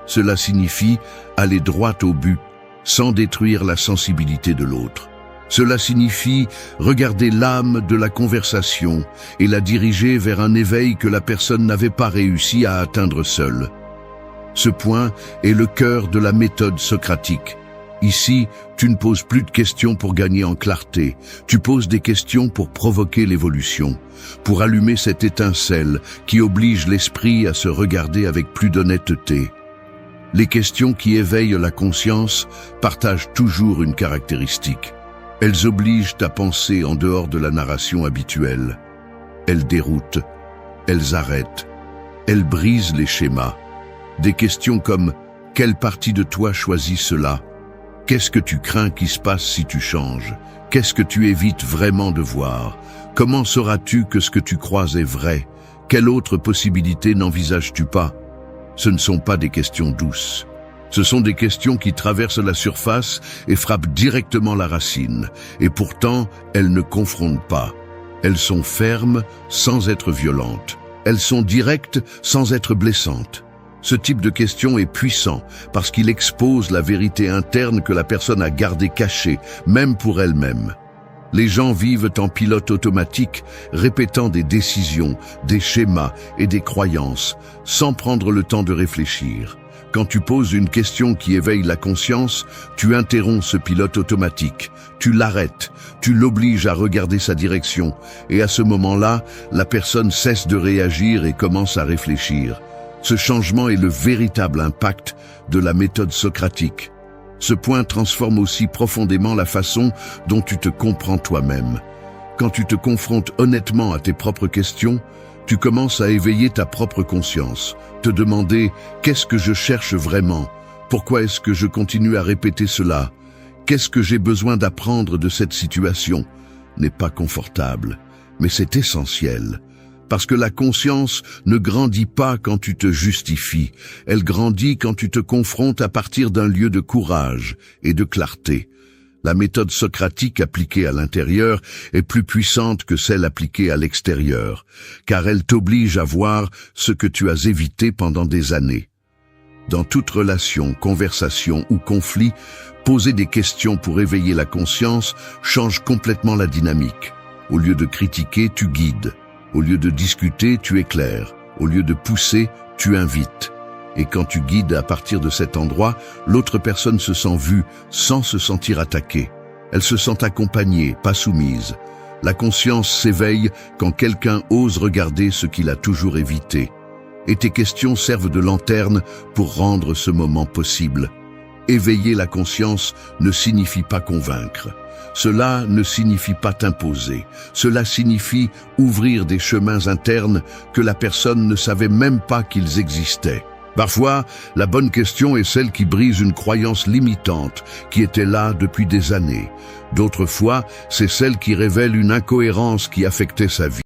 Cela signifie aller droit au but, sans détruire la sensibilité de l'autre. Cela signifie regarder l'âme de la conversation et la diriger vers un éveil que la personne n'avait pas réussi à atteindre seule. Ce point est le cœur de la méthode socratique. Ici, tu ne poses plus de questions pour gagner en clarté, tu poses des questions pour provoquer l'évolution, pour allumer cette étincelle qui oblige l'esprit à se regarder avec plus d'honnêteté. Les questions qui éveillent la conscience partagent toujours une caractéristique. Elles obligent à penser en dehors de la narration habituelle. Elles déroutent, elles arrêtent, elles brisent les schémas. Des questions comme « Quelle partie de toi choisit cela ? Qu'est-ce que tu crains qui se passe si tu changes ? Qu'est-ce que tu évites vraiment de voir ? Comment sauras-tu que ce que tu crois est vrai ? Quelle autre possibilité n'envisages-tu pas ?» Ce ne sont pas des questions douces. Ce sont des questions qui traversent la surface et frappent directement la racine. Et pourtant, elles ne confrontent pas. Elles sont fermes sans être violentes. Elles sont directes sans être blessantes. Ce type de question est puissant parce qu'il expose la vérité interne que la personne a gardée cachée, même pour elle-même. Les gens vivent en pilote automatique, répétant des décisions, des schémas et des croyances, sans prendre le temps de réfléchir. Quand tu poses une question qui éveille la conscience, tu interromps ce pilote automatique, tu l'arrêtes, tu l'obliges à regarder sa direction, et à ce moment-là, la personne cesse de réagir et commence à réfléchir. Ce changement est le véritable impact de la méthode socratique. Ce point transforme aussi profondément la façon dont tu te comprends toi-même. Quand tu te confrontes honnêtement à tes propres questions, Tu commences à éveiller ta propre conscience, te demander « Qu'est-ce que je cherche vraiment ? Pourquoi est-ce que je continue à répéter cela ? Qu'est-ce que j'ai besoin d'apprendre de cette situation ?» N'est pas confortable, mais c'est essentiel. Parce que la conscience ne grandit pas quand tu te justifies, elle grandit quand tu te confrontes à partir d'un lieu de courage et de clarté. La méthode socratique appliquée à l'intérieur est plus puissante que celle appliquée à l'extérieur, car elle t'oblige à voir ce que tu as évité pendant des années. Dans toute relation, conversation ou conflit, poser des questions pour éveiller la conscience change complètement la dynamique. Au lieu de critiquer, tu guides. Au lieu de discuter, tu éclaires. Au lieu de pousser, tu invites. Et quand tu guides à partir de cet endroit, l'autre personne se sent vue sans se sentir attaquée. Elle se sent accompagnée, pas soumise. La conscience s'éveille quand quelqu'un ose regarder ce qu'il a toujours évité. Et tes questions servent de lanterne pour rendre ce moment possible. Éveiller la conscience ne signifie pas convaincre. Cela ne signifie pas t'imposer. Cela signifie ouvrir des chemins internes que la personne ne savait même pas qu'ils existaient. Parfois, la bonne question est celle qui brise une croyance limitante qui était là depuis des années. D'autres fois, c'est celle qui révèle une incohérence qui affectait sa vie.